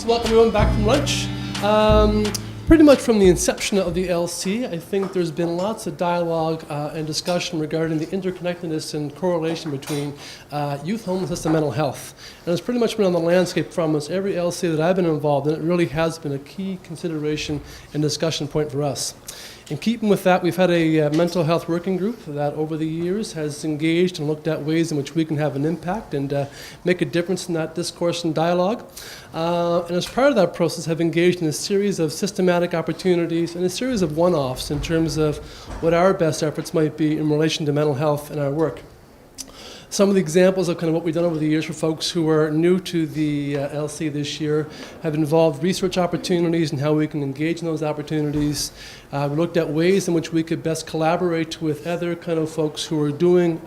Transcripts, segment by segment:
welcome everyone back from lunch. Pretty much from the inception of the LC, I think there's been lots of dialogue and discussion regarding the interconnectedness and correlation between youth homelessness and mental health. And it's pretty much been on the landscape from almost every LC that I've been involved in. It really has been a key consideration and discussion point for us. In keeping with that, we've had a mental health working group that over the years has engaged and looked at ways in which we can have an impact and make a difference in that discourse and dialogue. And as part of that process, have engaged in a series of systematic opportunities and a series of one-offs in terms of what our best efforts might be in relation to mental health in our work. Some of the examples of kind of what we've done over the years for folks who are new to the LC this year have involved research opportunities and how we can engage in those opportunities. We looked at ways in which we could best collaborate with other kind of folks who are doing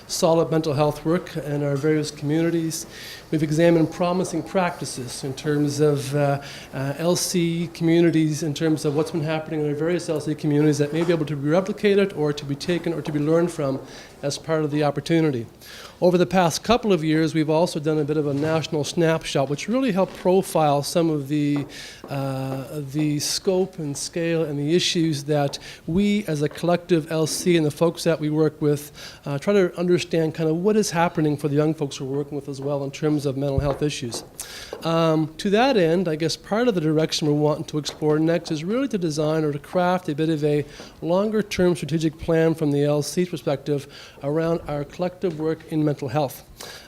solid mental health work in our various communities. We've examined promising practices in terms of LC communities, in terms of what's been happening in our various LC communities that may be able to be replicated or to be taken or to be learned from as part of the opportunity. Over the past couple of years, we've also done a bit of a national snapshot, which really helped profile some of the scope and scale and the issues that we as a collective LC and the folks that we work with try to understand kind of what is happening for the young folks we're working with as well in terms of mental health issues. To that end, I guess part of the direction we're wanting to explore next is really to design or to craft a bit of a longer-term strategic plan from the LC's perspective around our collective work in mental health.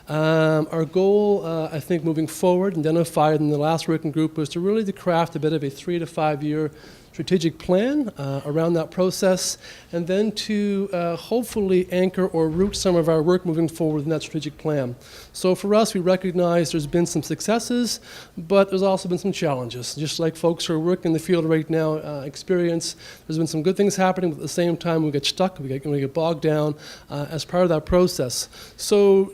Our goal, I think, moving forward, identified in the last working group, was to really to craft a bit of a 3 to 5 year strategic plan around that process, and then to hopefully anchor or root some of our work moving forward in that strategic plan. So for us, we recognize there's been some successes, but there's also been some challenges. Just like folks who are working in the field right now experience, there's been some good things happening, but at the same time we get stuck, we get bogged down as part of that process. So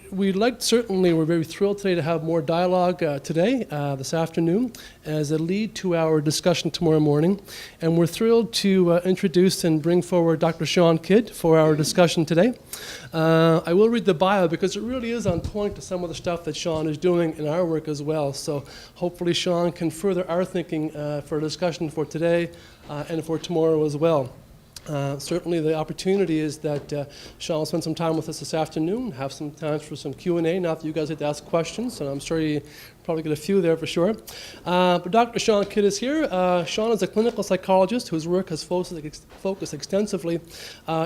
certainly we're very thrilled today to have more dialogue today, this afternoon, as a lead to our discussion tomorrow morning. And we're thrilled to introduce and bring forward Dr. Sean Kidd for our discussion today. I will read the bio because it really is on point to some of the stuff that Sean is doing in our work as well. So hopefully Sean can further our thinking for a discussion for today and for tomorrow as well. Certainly the opportunity is that Sean will spend some time with us this afternoon, have some time for some Q&A, now that you guys get to ask questions, and I'm sure you probably get a few there for sure. But Dr. Sean Kidd is here. Sean is a clinical psychologist whose work has focused extensively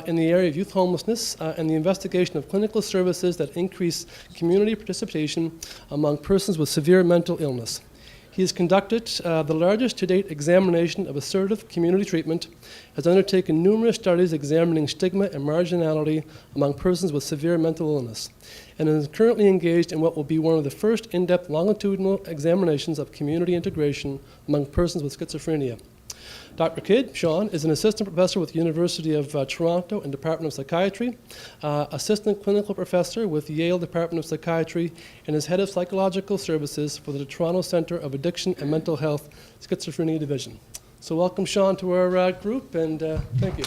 in the area of youth homelessness and the investigation of clinical services that increase community participation among persons with severe mental illness. He has conducted the largest to-date examination of assertive community treatment, has undertaken numerous studies examining stigma and marginality among persons with severe mental illness, and is currently engaged in what will be one of the first in-depth longitudinal examinations of community integration among persons with schizophrenia. Dr. Kidd, Sean, is an assistant professor with the University of Toronto and Department of Psychiatry, assistant clinical professor with Yale Department of Psychiatry, and is head of psychological services for the Toronto Centre of Addiction and Mental Health Schizophrenia Division. So welcome, Sean, to our group, and thank you.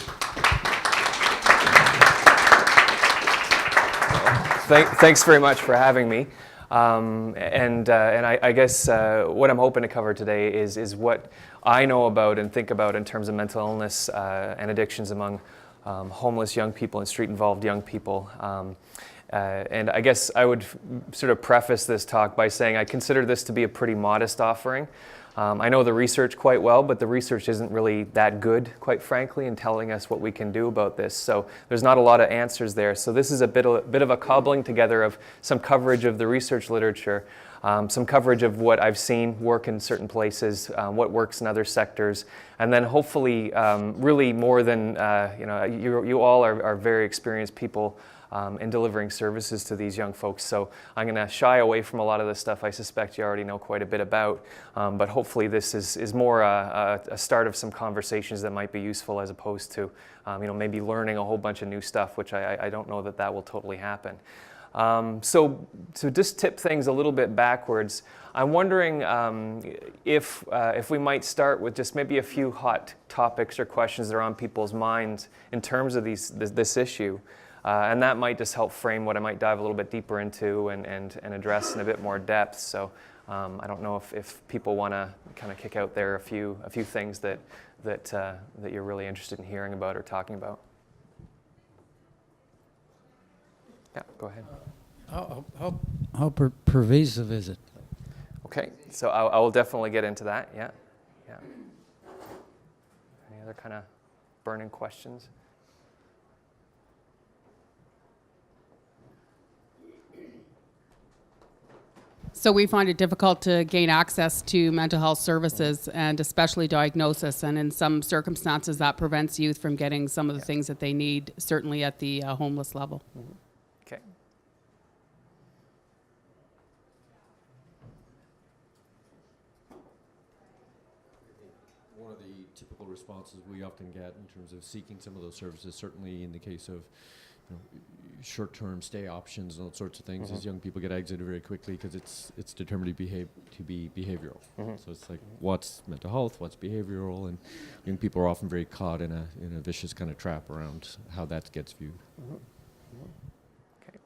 Thanks very much for having me. And I guess what I'm hoping to cover today is what I know about and think about in terms of mental illness and addictions among homeless young people and street-involved young people. And I guess I would sort of preface this talk by saying I consider this to be a pretty modest offering. I know the research quite well, but the research isn't really that good, quite frankly, in telling us what we can do about this. So there's not a lot of answers there. So this is a bit of a cobbling together of some coverage of the research literature, some coverage of what I've seen work in certain places, what works in other sectors, and then hopefully really more than, you all are very experienced people in delivering services to these young folks. So I'm going to shy away from a lot of the stuff I suspect you already know quite a bit about, but hopefully this is more a start of some conversations that might be useful as opposed to maybe learning a whole bunch of new stuff, which I don't know that will totally happen. So to just tip things a little bit backwards, I'm wondering if we might start with just maybe a few hot topics or questions that are on people's minds in terms of this issue. And that might just help frame what I might dive a little bit deeper into and address in a bit more depth. So I don't know if people want to kind of kick out there a few things that you're really interested in hearing about or talking about. Yeah, go ahead. How pervasive is it? Okay, so I will definitely get into that. Yeah. Any other kind of burning questions? So we find it difficult to gain access to mental health services and especially diagnosis, and in some circumstances that prevents youth from getting some of the things that they need, certainly at the homeless level. Mm-hmm. Okay. One of the typical responses we often get in terms of seeking some of those services, certainly in the case of short-term stay options and all sorts of things, is young people get exited very quickly because it's determined to be behavioral. So it's like, what's mental health, what's behavioral, and young people are often very caught in a vicious kind of trap around how that gets viewed. Okay.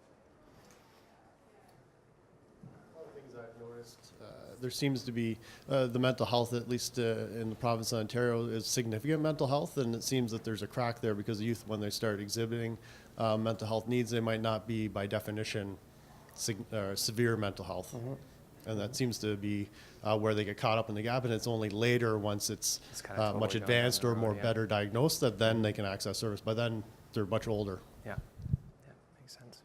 One of the things I've noticed, there seems to be the mental health, at least in the province of Ontario, is significant mental health, and it seems that there's a crack there because the youth, when they start exhibiting mental health needs, they might not be, by definition, severe mental health. And that seems to be where they get caught up in the gap, and it's only later, once it's kind of much totally going advanced down or that more road, better diagnosed, that then they can access service. By then, they're much older. Yeah, makes sense.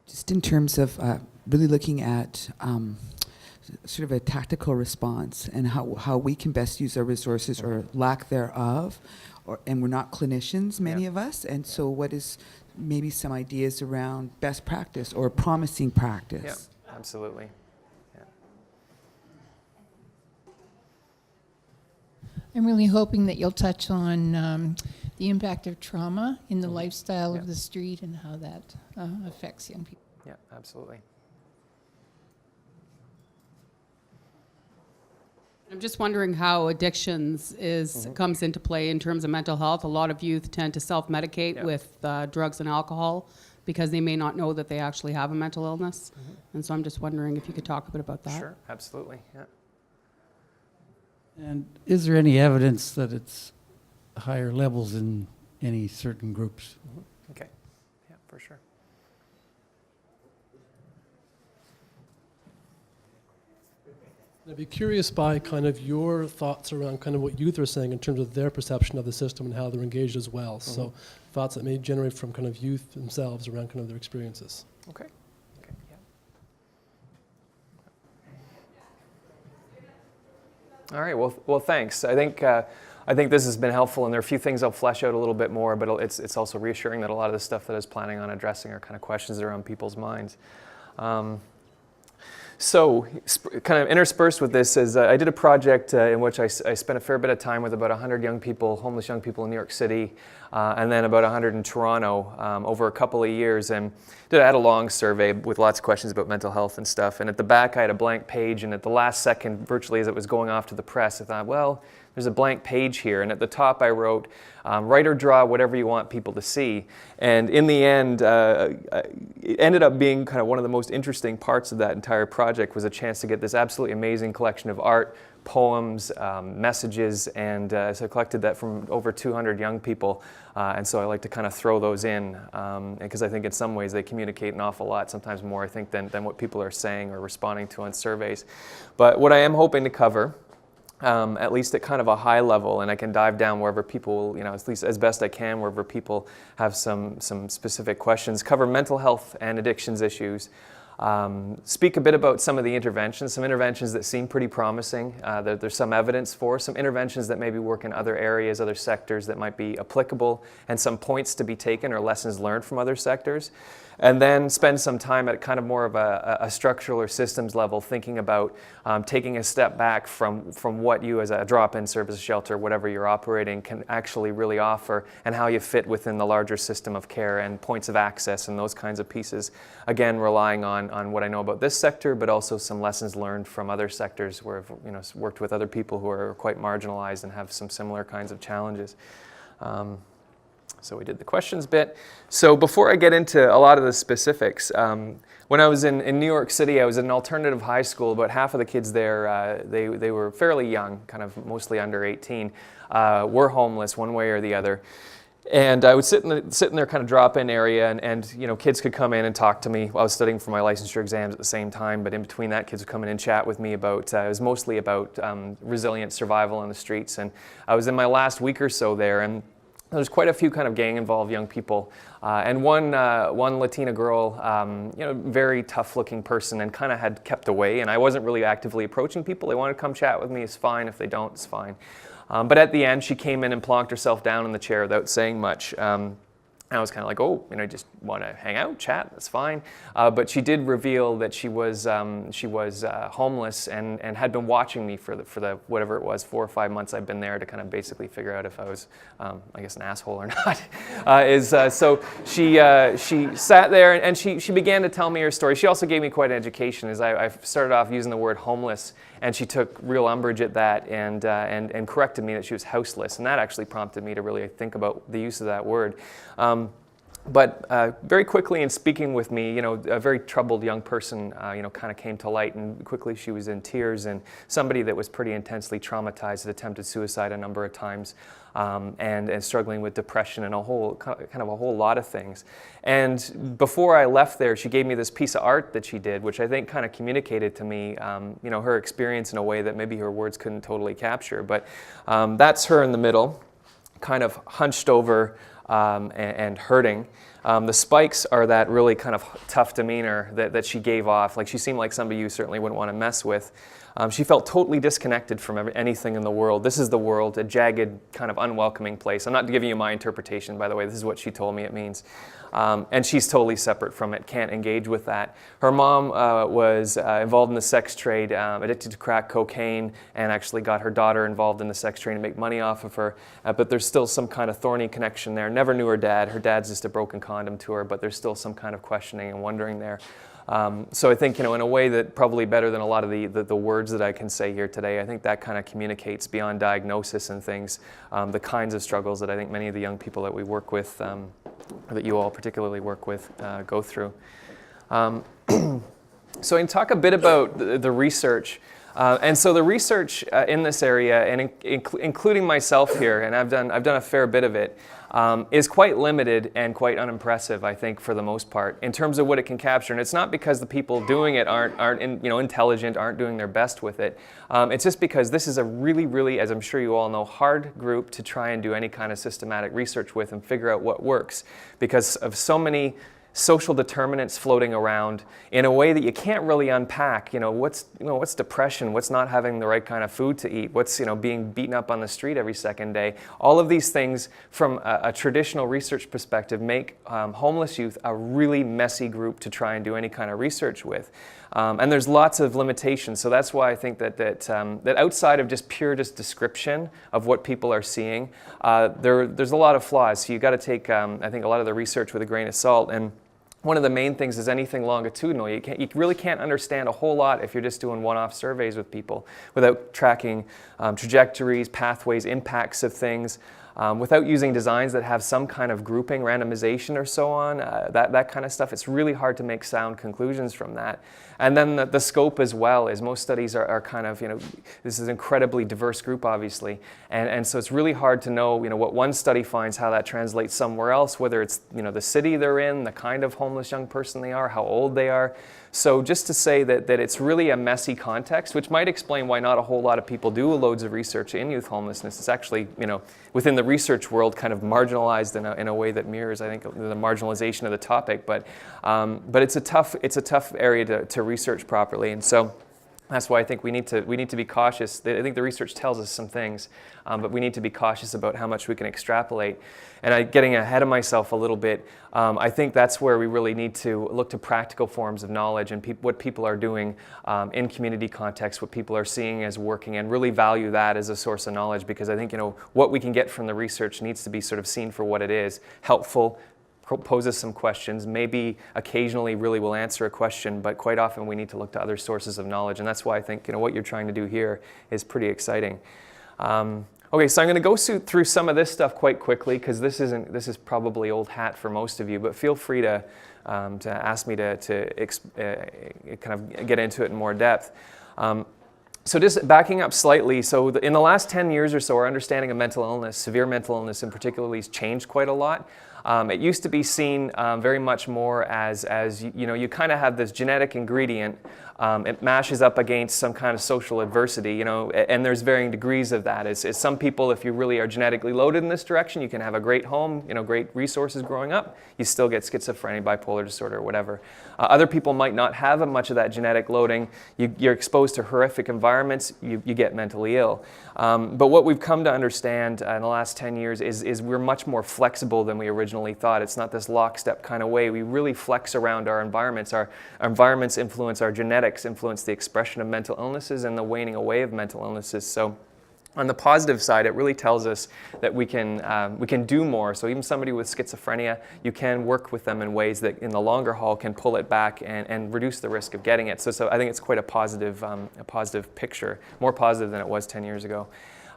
Just in terms of really looking at sort of a tactical response and how we can best use our resources or lack thereof, and we're not clinicians, many of us, and so what is maybe some ideas around best practice or promising practice? Yeah, absolutely. Yeah. I'm really hoping that you'll touch on the impact of trauma in the lifestyle of the street and how that affects young people. Yeah, absolutely. I'm just wondering how addictions comes into play in terms of mental health. A lot of youth tend to self-medicate with drugs and alcohol because they may not know that they actually have a mental illness. And so I'm just wondering if you could talk a bit about that. Sure, absolutely. Yeah. And is there any evidence that it's higher levels in any certain groups? Okay. Yeah, for sure. I'd be curious by kind of your thoughts around kind of what youth are saying in terms of their perception of the system and how they're engaged as well. So thoughts that may generate from kind of youth themselves around kind of their experiences. Okay. Okay. Yeah. All right. Well, thanks. I think this has been helpful, and there are a few things I'll flesh out a little bit more, but it's also reassuring that a lot of the stuff that I was planning on addressing are kind of questions that are on people's minds. So, kind of interspersed with this is I did a project in which I spent a fair bit of time with about 100 young people, homeless young people in New York City, and then about 100 in Toronto over a couple of years. And I had a long survey with lots of questions about mental health and stuff. And at the back, I had a blank page. And at the last second, virtually as it was going off to the press, I thought, well, there's a blank page here. And at the top, I wrote, write or draw whatever you want people to see. And in the end, it ended up being kind of one of the most interesting parts of that entire project was a chance to get this absolutely amazing collection of art, poems, messages, and so I collected that from over 200 young people. And so I like to kind of throw those in because I think in some ways they communicate an awful lot, sometimes more, I think, than what people are saying or responding to on surveys. But what I am hoping to cover, at least at kind of a high level, and I can dive down wherever people, at least as best I can, wherever people have some specific questions, cover mental health and addictions issues, speak a bit about some of the interventions, some interventions that seem pretty promising, that there's some evidence for, some interventions that maybe work in other areas, other sectors that might be applicable, and some points to be taken or lessons learned from other sectors. And then spend some time at kind of more of a structural or systems level thinking about taking a step back from what you as a drop-in service shelter, whatever you're operating, can actually really offer and how you fit within the larger system of care and points of access and those kinds of pieces. Again, relying on what I know about this sector, but also some lessons learned from other sectors where I've worked with other people who are quite marginalized and have some similar kinds of challenges. So we did the questions bit. So before I get into a lot of the specifics, when I was in New York City, I was in an alternative high school. About half of the kids there, they were fairly young, kind of mostly under 18, were homeless one way or the other. And I would sit in their kind of drop-in area, and you know, kids could come in and talk to me. I was studying for my licensure exams at the same time, but in between that, kids would come in and chat with me about, it was mostly about resilient survival in the streets. And I was in my last week or so there, and there's quite a few kind of gang-involved young people, and one Latina girl, you know, very tough-looking person, and kind of had kept away. And I wasn't really actively approaching people. They wanted to come chat with me. It's fine. If they don't, it's fine. But at the end, she came in and plonked herself down in the chair without saying much. I was kind of like, oh, you know, just want to hang out, chat, that's fine. But she did reveal that she was homeless and had been watching me for the whatever it was, 4 or 5 months I've been there to kind of basically figure out if I was, I guess, an asshole or not. So she sat there and she began to tell me her story. She also gave me quite an education, as I started off using the word homeless, and she took real umbrage at that and corrected me that she was houseless, and that actually prompted me to really think about the use of that word. But very quickly in speaking with me, you know, a very troubled young person, you know, kind of came to light, and quickly she was in tears, and somebody that was pretty intensely traumatized, had attempted suicide a number of times, and struggling with depression and a whole lot of things. And before I left there, she gave me this piece of art that she did, which I think kind of communicated to me, you know, her experience in a way that maybe her words couldn't totally capture. But that's her in the middle, kind of hunched over, and hurting. The spikes are that really kind of tough demeanor that she gave off. Like, she seemed like somebody you certainly wouldn't want to mess with. She felt totally disconnected from anything in the world. This is the world, a jagged, kind of unwelcoming place. I'm not giving you my interpretation, by the way. This is what she told me it means. And she's totally separate from it, can't engage with that. Her mom was involved in the sex trade, addicted to crack cocaine, and actually got her daughter involved in the sex trade to make money off of her. But there's still some kind of thorny connection there. Never knew her dad. Her dad's just a broken condom to her, but there's still some kind of questioning and wondering there. So I think, you know, in a way that probably better than a lot of the words that I can say here today, I think that kind of communicates beyond diagnosis and things, the kinds of struggles that I think many of the young people that we work with, or that you all particularly work with, go through. So I can talk a bit about the research. And so the research in this area, and including myself here, and I've done a fair bit of it, is quite limited and quite unimpressive, I think, for the most part, in terms of what it can capture. And it's not because the people doing it aren't intelligent, aren't doing their best with it. It's just because this is a really, really, as I'm sure you all know, hard group to try and do any kind of systematic research with and figure out what works, because of so many social determinants floating around in a way that you can't really unpack. What's depression? What's not having the right kind of food to eat? What's being beaten up on the street every second day? All of these things, from a traditional research perspective, make homeless youth a really messy group to try and do any kind of research with. And there's lots of limitations. So that's why I think that outside of just pure description of what people are seeing, there's a lot of flaws. So you've got to take, I think, a lot of the research with a grain of salt. And one of the main things is anything longitudinal. You really can't understand a whole lot if you're just doing one-off surveys with people without tracking trajectories, pathways, impacts of things. Without using designs that have some kind of grouping, randomization, or so on, that kind of stuff, it's really hard to make sound conclusions from that. And then the scope as well, is most studies are kind of, this is an incredibly diverse group, obviously. And so it's really hard to know, what one study finds, how that translates somewhere else, whether it's, the city they're in, the kind of homeless young person they are, how old they are. So just to say that it's really a messy context, which might explain why not a whole lot of people do loads of research in youth homelessness. It's actually, within the research world, kind of marginalized in a way that mirrors, I think, the marginalization of the topic. But it's a tough area to research properly, and so that's why I think we need to be cautious. I think the research tells us some things, but we need to be cautious about how much we can extrapolate. And getting ahead of myself a little bit, I think that's where we really need to look to practical forms of knowledge and what people are doing in community context, what people are seeing as working, and really value that as a source of knowledge, because I think what we can get from the research needs to be sort of seen for what it is, helpful, poses some questions, maybe occasionally really will answer a question, but quite often we need to look to other sources of knowledge, and that's why I think what you're trying to do here is pretty exciting. Okay, so I'm going to go through some of this stuff quite quickly because this is probably old hat for most of you, but feel free to ask me to kind of get into it in more depth. So just backing up slightly, so in the last 10 years or so, our understanding of mental illness, severe mental illness in particular, has changed quite a lot. It used to be seen very much more as you know, you kind of have this genetic ingredient. It mashes up against some kind of social adversity, you know, and there's varying degrees of that. As some people, if you really are genetically loaded in this direction, you can have a great home, you know, great resources growing up, you still get schizophrenia, bipolar disorder, or whatever. Other people might not have much of that genetic loading. You're exposed to horrific environments, you get mentally ill. But what we've come to understand in the last 10 years is we're much more flexible than we originally thought. It's not this lockstep kind of way. We really flex around our environments. Our environments influence our genetics, influence the expression of mental illnesses and the waning away of mental illnesses. So on the positive side, it really tells us that we can do more. So even somebody with schizophrenia, you can work with them in ways that in the longer haul can pull it back and reduce the risk of getting it. So I think it's quite a positive picture, more positive than it was 10 years ago.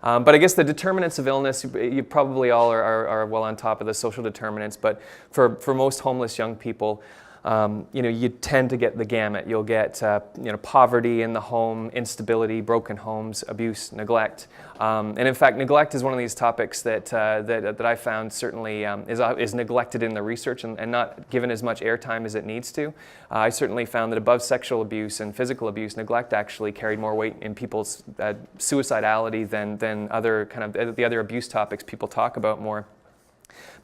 But I guess the determinants of illness, you probably all are well on top of the social determinants, but for most homeless young people, you know, you tend to get the gamut. You'll get you know, poverty in the home, instability, broken homes, abuse, neglect. And in fact, neglect is one of these topics that I found certainly is neglected in the research and not given as much airtime as it needs to. I certainly found that above sexual abuse and physical abuse, neglect actually carried more weight in people's suicidality than other kind of the other abuse topics people talk about more.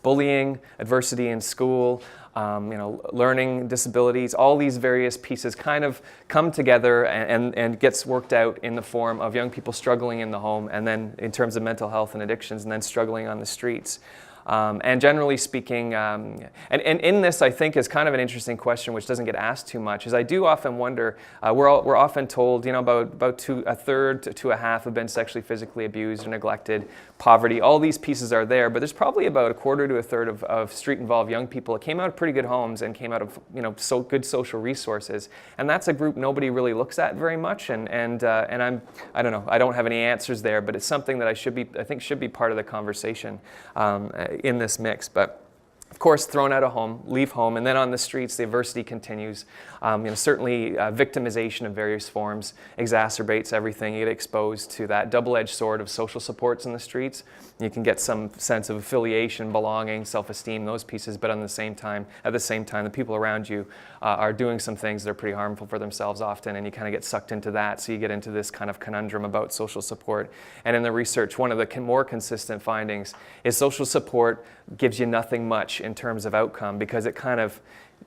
Bullying, adversity in school, you know, learning disabilities, all these various pieces kind of come together and gets worked out in the form of young people struggling in the home, and then in terms of mental health and addictions, and then struggling on the streets. And generally speaking, and in this I think is kind of an interesting question which doesn't get asked too much, is I do often wonder, we're often told, you know, about a third to a half have been sexually, physically abused or neglected, poverty, all these pieces are there, but there's probably about a quarter to a third of street-involved young people that came out of pretty good homes and came out of, you know, so good social resources, and that's a group nobody really looks at very much, and I don't know, I don't have any answers there, but it's something that I think should be part of the conversation in this mix. But of course, thrown out of home, leave home, and then on the streets, the adversity continues. You know, certainly victimization of various forms exacerbates everything. You get exposed to that double-edged sword of social supports in the streets. You can get some sense of affiliation, belonging, self-esteem, those pieces, but at the same time, the people around you are doing some things that are pretty harmful for themselves often, and you kind of get sucked into that, so you get into this kind of conundrum about social support. And in the research, one of the more consistent findings is social support gives you nothing much in terms of outcome because it kind of,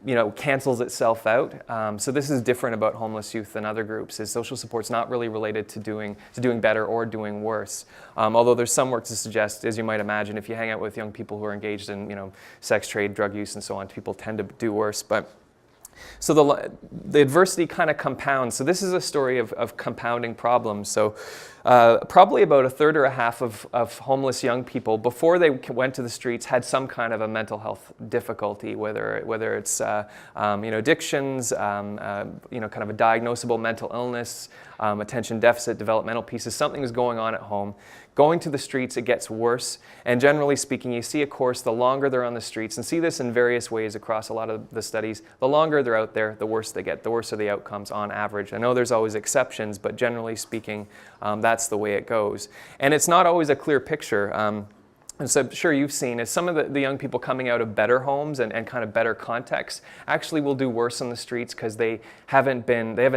you know, cancels itself out. So this is different about homeless youth than other groups, is social support's not really related to doing better or doing worse. Although there's some work to suggest, as you might imagine, if you hang out with young people who are engaged in, you know, sex trade, drug use, and so on, people tend to do worse. But so the adversity kind of compounds. So this is a story of compounding problems. So probably about a third or a half of homeless young people, before they went to the streets, had some kind of a mental health difficulty, whether it's you know, addictions, you know, kind of a diagnosable mental illness, attention deficit, developmental pieces, something was going on at home. Going to the streets, it gets worse. And generally speaking, you see, of course, the longer they're on the streets, and see this in various ways across a lot of the studies, the longer they're out there, the worse they get, the worse are the outcomes on average. I know there's always exceptions, but generally speaking, that's the way it goes. And it's not always a clear picture. And so I'm sure you've seen is some of the young people coming out of better homes and kind of better contexts actually will do worse on the streets because they haven't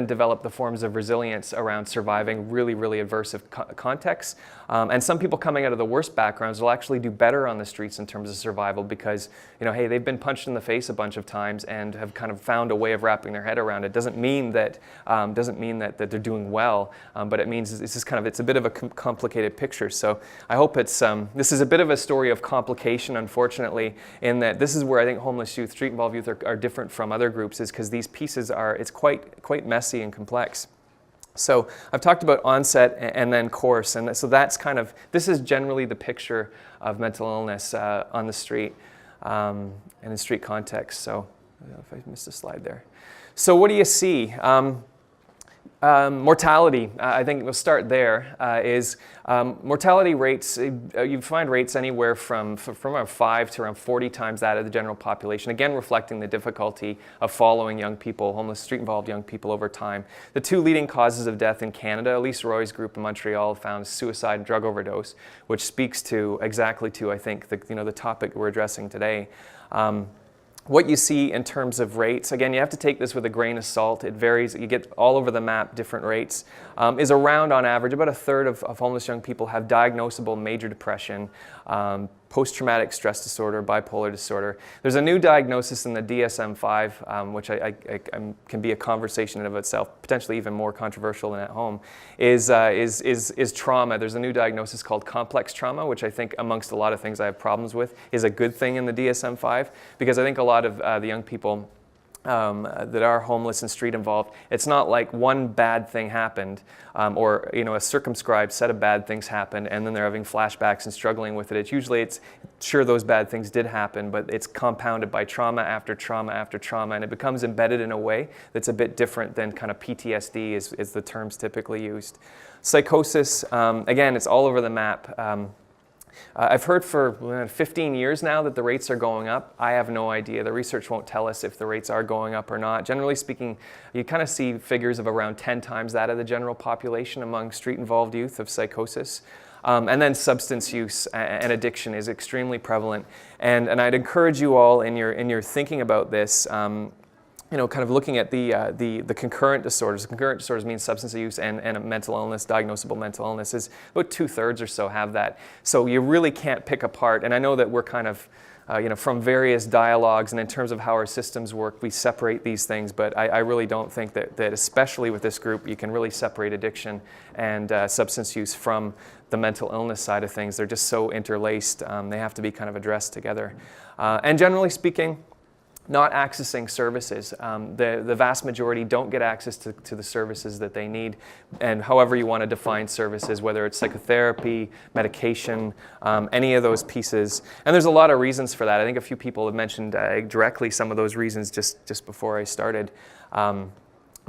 developed the forms of resilience around surviving really, really adverse contexts. And some people coming out of the worst backgrounds will actually do better on the streets in terms of survival because, you know, hey, they've been punched in the face a bunch of times and have kind of found a way of wrapping their head around it. Doesn't mean that they're doing well, but it means it's a bit of a complicated picture. So I hope this is a bit of a story of complication, unfortunately, in that this is where I think homeless youth, street-involved youth are different from other groups, is because these pieces it's quite messy and complex. So I've talked about onset and then course, and so that's kind of, this is generally the picture of mental illness on the street and in street context. So I don't know if I missed a slide there. So what do you see? Mortality, I think we'll start there, is mortality rates, you find rates anywhere from around 5 to around 40 times that of the general population, again reflecting the difficulty of following young people, homeless, street-involved young people over time. The 2 leading causes of death in Canada, Elise Roy's group in Montreal found suicide and drug overdose, which speaks to exactly to, I think, the topic we're addressing today. What you see in terms of rates, again, you have to take this with a grain of salt. It varies. You get all over the map different rates. Is around, on average, about a third of homeless young people have diagnosable major depression, post-traumatic stress disorder, bipolar disorder. There's a new diagnosis in the DSM-5, which I can be a conversation in of itself, potentially even more controversial than at home, is trauma. There's a new diagnosis called complex trauma, which I think, amongst a lot of things I have problems with, is a good thing in the DSM-5, because I think a lot of the young people that are homeless and street involved, it's not like one bad thing happened or a circumscribed set of bad things happened and then they're having flashbacks and struggling with it. It's sure those bad things did happen, but it's compounded by trauma after trauma after trauma, and it becomes embedded in a way that's a bit different than kind of PTSD is the terms typically used. Psychosis, again, it's all over the map. I've heard for 15 years now that the rates are going up. I have no idea. The research won't tell us if the rates are going up or not. Generally speaking, you kind of see figures of around 10 times that of the general population among street-involved youth of psychosis. And then substance use and addiction is extremely prevalent. And I'd encourage you all in your thinking about this, kind of looking at the concurrent disorders. Concurrent disorders mean substance use and a mental illness, diagnosable mental illness, is about 2/3 or so have that. So you really can't pick apart, and I know that we're kind of, from various dialogues and in terms of how our systems work, we separate these things, but I really don't think that especially with this group, you can really separate addiction and substance use from the mental illness side of things. They're just so interlaced. They have to be kind of addressed together. And generally speaking, not accessing services. The vast majority don't get access to the services that they need, and however you want to define services, whether it's psychotherapy, medication, any of those pieces. And there's a lot of reasons for that. I think a few people have mentioned directly some of those reasons just before I started.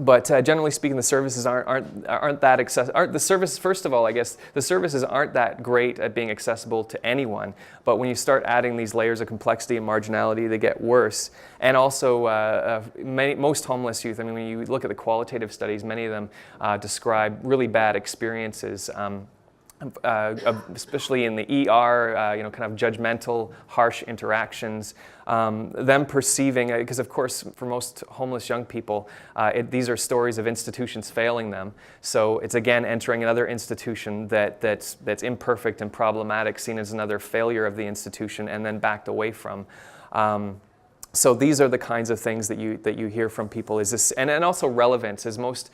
But generally speaking, the services aren't that accessible. The services, first of all, I guess the services aren't that great at being accessible to anyone. But when you start adding these layers of complexity and marginality, they get worse. And also, most homeless youth, I mean, when you look at the qualitative studies, many of them describe really bad experiences. Especially in the ER, kind of judgmental, harsh interactions, them perceiving, because of course for most homeless young people, these are stories of institutions failing them. So it's again entering another institution that's imperfect and problematic, seen as another failure of the institution and then backed away from. So these are the kinds of things that you hear from people. Is this, and also relevance, is most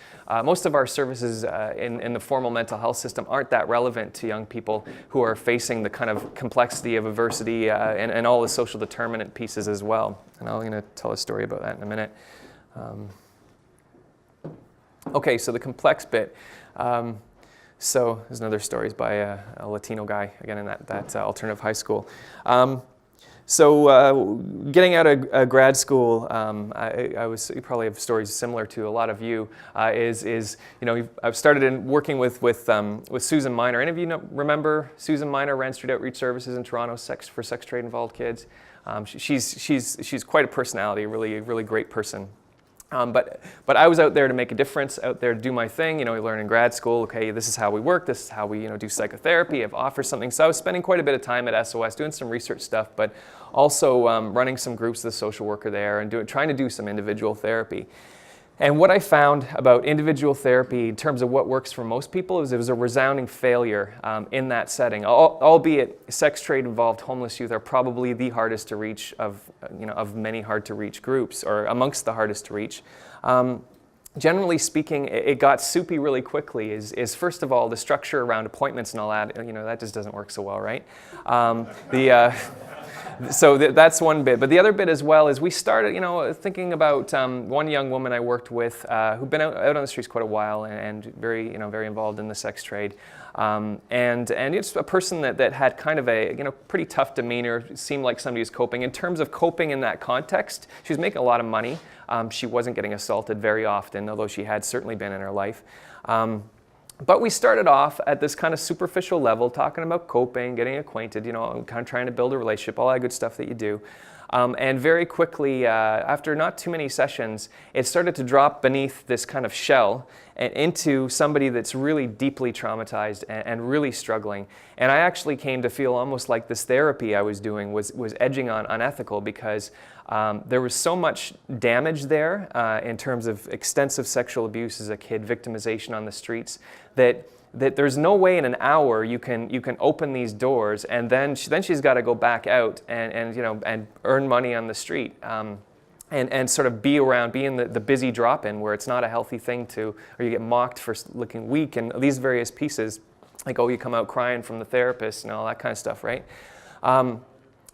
of our services in the formal mental health system aren't that relevant to young people who are facing the kind of complexity of adversity and all the social determinant pieces as well. And I'm going to tell a story about that in a minute. Okay, so the complex bit. So there's another story by a Latino guy, again in that alternative high school. So getting out of grad school, you probably have stories similar to a lot of you, I've started working with Susan Miner. Any of you remember Susan Miner ran Street Outreach Services in Toronto for sex trade involved kids? She's quite a personality, a really great person. But I was out there to make a difference, out there to do my thing. We learn in grad school, okay, this is how we work, this is how we do psychotherapy, I've offered something. So I was spending quite a bit of time at SOS doing some research stuff, but also running some groups with the social worker there and trying to do some individual therapy. And what I found about individual therapy in terms of what works for most people is it was a resounding failure in that setting. Albeit sex trade involved homeless youth are probably the hardest to reach of many hard to reach groups, or amongst the hardest to reach. Generally speaking, it got soupy really quickly. Is first of all the structure around appointments and all that. That just doesn't work so well, right? So that's one bit. But the other bit as well is we started, thinking about one young woman I worked with who'd been out on the streets quite a while and very, very involved in the sex trade. And it's a person that had kind of a pretty tough demeanor, seemed like somebody who's coping. In terms of coping in that context, she was making a lot of money. She wasn't getting assaulted very often, although she had certainly been in her life. But we started off at this kind of superficial level, talking about coping, getting acquainted, kind of trying to build a relationship, all that good stuff that you do. And very quickly, after not too many sessions, it started to drop beneath this kind of shell and into somebody that's really deeply traumatized and really struggling. And I actually came to feel almost like this therapy I was doing was edging on unethical, because there was so much damage there in terms of extensive sexual abuse as a kid, victimization on the streets, that there's no way in an hour you can open these doors, and then she's got to go back out and earn money on the street. And sort of be in the busy drop-in where it's not a healthy thing to, or you get mocked for looking weak, and these various pieces, like, oh, you come out crying from the therapist and all that kind of stuff, right?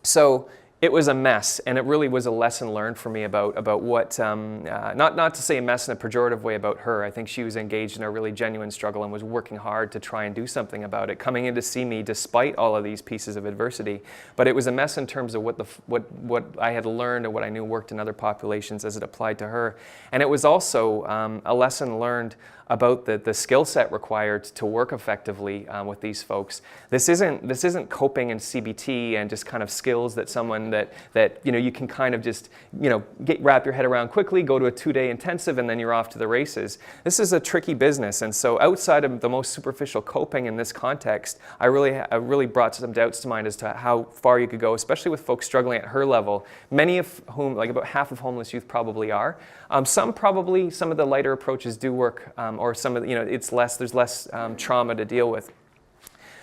So it was a mess, and it really was a lesson learned for me about what, not to say a mess in a pejorative way about her. I think she was engaged in a really genuine struggle and was working hard to try and do something about it, coming in to see me despite all of these pieces of adversity. But it was a mess in terms of what I had learned and what I knew worked in other populations as it applied to her. And it was also a lesson learned about the skill set required to work effectively with these folks. This isn't coping in CBT and just kind of skills that someone that you can kind of just wrap your head around quickly, go to a 2-day intensive, and then you're off to the races. This is a tricky business, and so outside of the most superficial coping in this context, I really brought some doubts to mind as to how far you could go, especially with folks struggling at her level. Many of whom, like about half of homeless youth, probably are. Some of the lighter approaches do work. Or some of there's less trauma to deal with.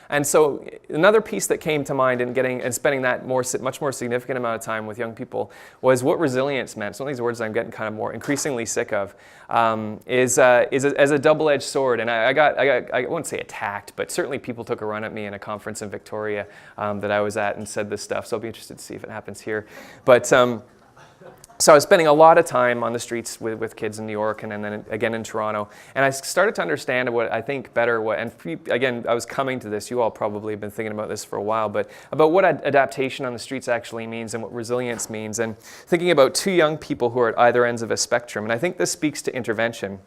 And so another piece that came to mind in spending that much more significant amount of time with young people was what resilience meant. Some of these words I'm getting kind of more increasingly sick of, is as a double-edged sword. And I won't say attacked, but certainly people took a run at me in a conference in Victoria that I was at and said this stuff. So I'll be interested to see if it happens here. But so I was spending a lot of time on the streets with kids in New York and then again in Toronto. And I started to understand what I think better, again, I was coming to this, you all probably have been thinking about this for a while, but about what adaptation on the streets actually means and what resilience means. And thinking about two young people who are at either ends of a spectrum. And I think this speaks to intervention.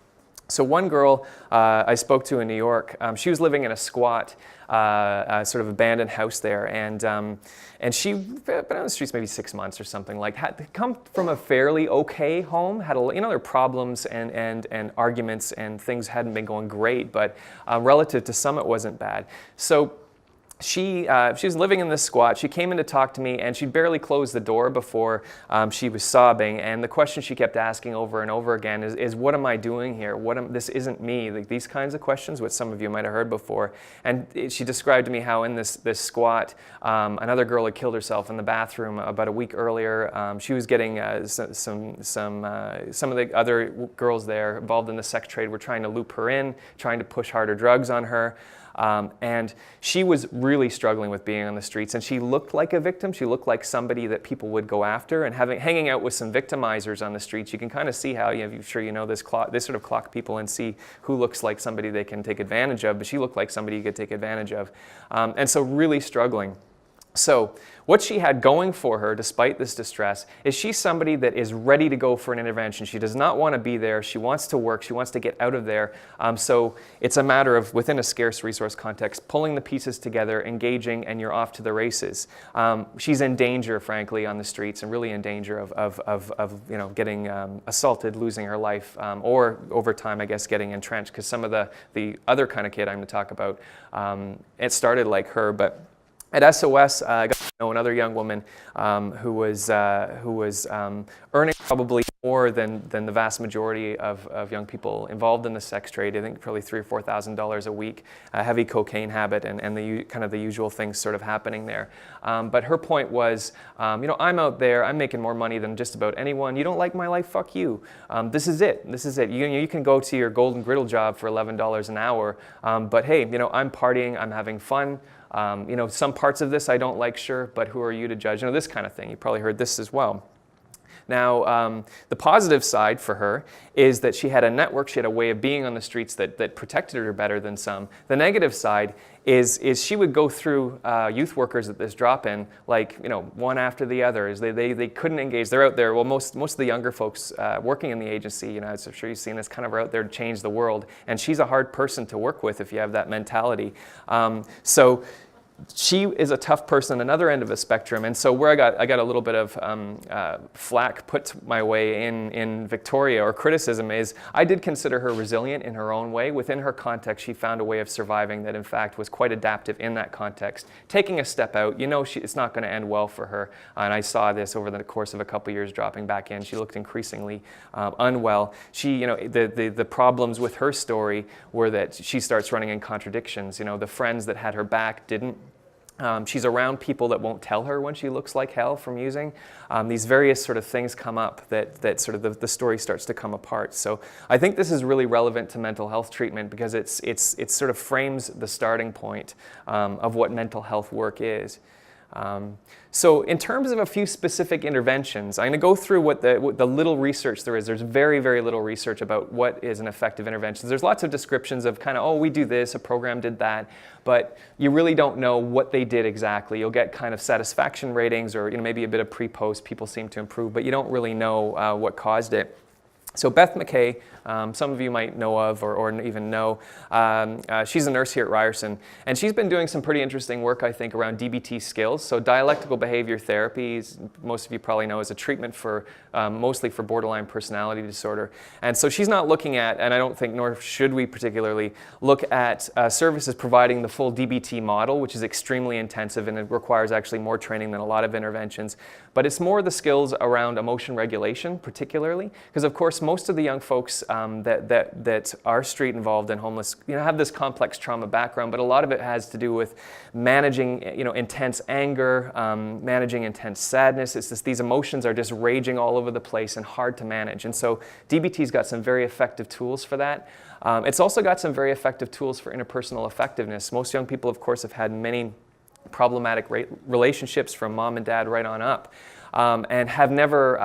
So one girl I spoke to in New York, she was living in a squat, sort of abandoned house there, and she'd been on the streets maybe 6 months or something. Like, had come from a fairly okay home, had there were problems and arguments and things hadn't been going great, but relative to some it wasn't bad. So she was living in this squat. She came in to talk to me, and she'd barely closed the door before she was sobbing. And the question she kept asking over and over again is what am I doing here? This isn't me. Like, these kinds of questions, which some of you might have heard before. And she described to me how in this squat, another girl had killed herself in the bathroom about a week earlier. She was getting some of the other girls there involved in the sex trade were trying to loop her in, trying to push harder drugs on her. And she was really struggling with being on the streets, and she looked like a victim. She looked like somebody that people would go after, and hanging out with some victimizers on the streets, you can kind of see how, I'm sure you know this sort of clock people and see who looks like somebody they can take advantage of, but she looked like somebody you could take advantage of. And so really struggling. So what she had going for her, despite this distress, is she's somebody that is ready to go for an intervention. She does not want to be there. She wants to work. She wants to get out of there. So it's a matter of, within a scarce resource context, pulling the pieces together, engaging, and you're off to the races. She's in danger, frankly, on the streets, and really in danger of getting assaulted, losing her life, or over time, I guess, getting entrenched. Because some of the other kind of kid I'm going to talk about, it started like her, but at SOS, I got to know another young woman who was earning probably more than the vast majority of young people involved in the sex trade. I think probably $3,000 or $4,000 a week, a heavy cocaine habit, and the kind of the usual things sort of happening there. But her point was, I'm out there, I'm making more money than just about anyone. You don't like my life? Fuck you. This is it. This is it. You can go to your golden griddle job for $11 an hour, but hey, I'm partying, I'm having fun. Some parts of this I don't like, sure, but who are you to judge? This kind of thing. You probably heard this as well. Now, the positive side for her is that she had a network, she had a way of being on the streets that protected her better than some. The negative side is she would go through youth workers at this drop-in, like, one after the other. They couldn't engage. They're out there. Well, most of the younger folks working in the agency, as I'm sure you've seen, this kind of are out there to change the world. And she's a hard person to work with if you have that mentality. So she is a tough person on another end of the spectrum, and so where I got a little bit of flack put my way in Victoria, or criticism, is I did consider her resilient in her own way. Within her context, she found a way of surviving that in fact was quite adaptive in that context. Taking a step out, it's not going to end well for her, and I saw this over the course of a couple years dropping back in. She looked increasingly unwell. She, the problems with her story were that she starts running in contradictions. The friends that had her back didn't. She's around people that won't tell her when she looks like hell from using. These various sort of things come up that sort of the story starts to come apart. So I think this is really relevant to mental health treatment because it sort of frames the starting point of what mental health work is. So in terms of a few specific interventions, I'm going to go through what the little research there is. There's very, very little research about what is an effective intervention. There's lots of descriptions of kind of, oh, we do this, a program did that, but you really don't know what they did exactly. You'll get kind of satisfaction ratings or maybe a bit of pre-post, people seem to improve, but you don't really know what caused it. So Beth McKay, some of you might know of or even know, she's a nurse here at Ryerson, and she's been doing some pretty interesting work, I think, around DBT skills. So dialectical behavior therapy, most of you probably know, is a treatment for mostly for borderline personality disorder. And so she's not looking at, and I don't think, nor should we particularly, look at services providing the full DBT model, which is extremely intensive and it requires actually more training than a lot of interventions. But it's more the skills around emotion regulation, particularly, because of course most of the young folks that are street involved and homeless, have this complex trauma background, but a lot of it has to do with managing, intense anger, managing intense sadness. It's just these emotions are just raging all over the place and hard to manage. And so DBT's got some very effective tools for that. It's also got some very effective tools for interpersonal effectiveness. Most young people, of course, have had many problematic relationships from mom and dad right on up. And have never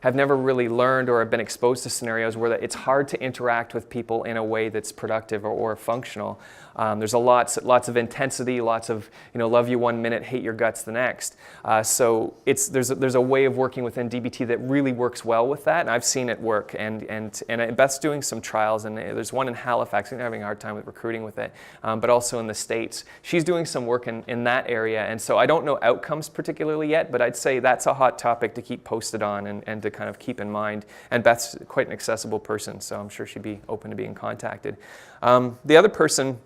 really learned or have been exposed to scenarios where it's hard to interact with people in a way that's productive or functional. There's lots of intensity, lots of love you 1 minute, hate your guts the next. So there's a way of working within DBT that really works well with that, and I've seen it work. And Beth's doing some trials, and there's one in Halifax. I'm having a hard time with recruiting with it, but also in the States. She's doing some work in that area, and so I don't know outcomes particularly yet, but I'd say that's a hot topic to keep posted on and to kind of keep in mind. And Beth's quite an accessible person, so I'm sure she'd be open to being contacted. The other person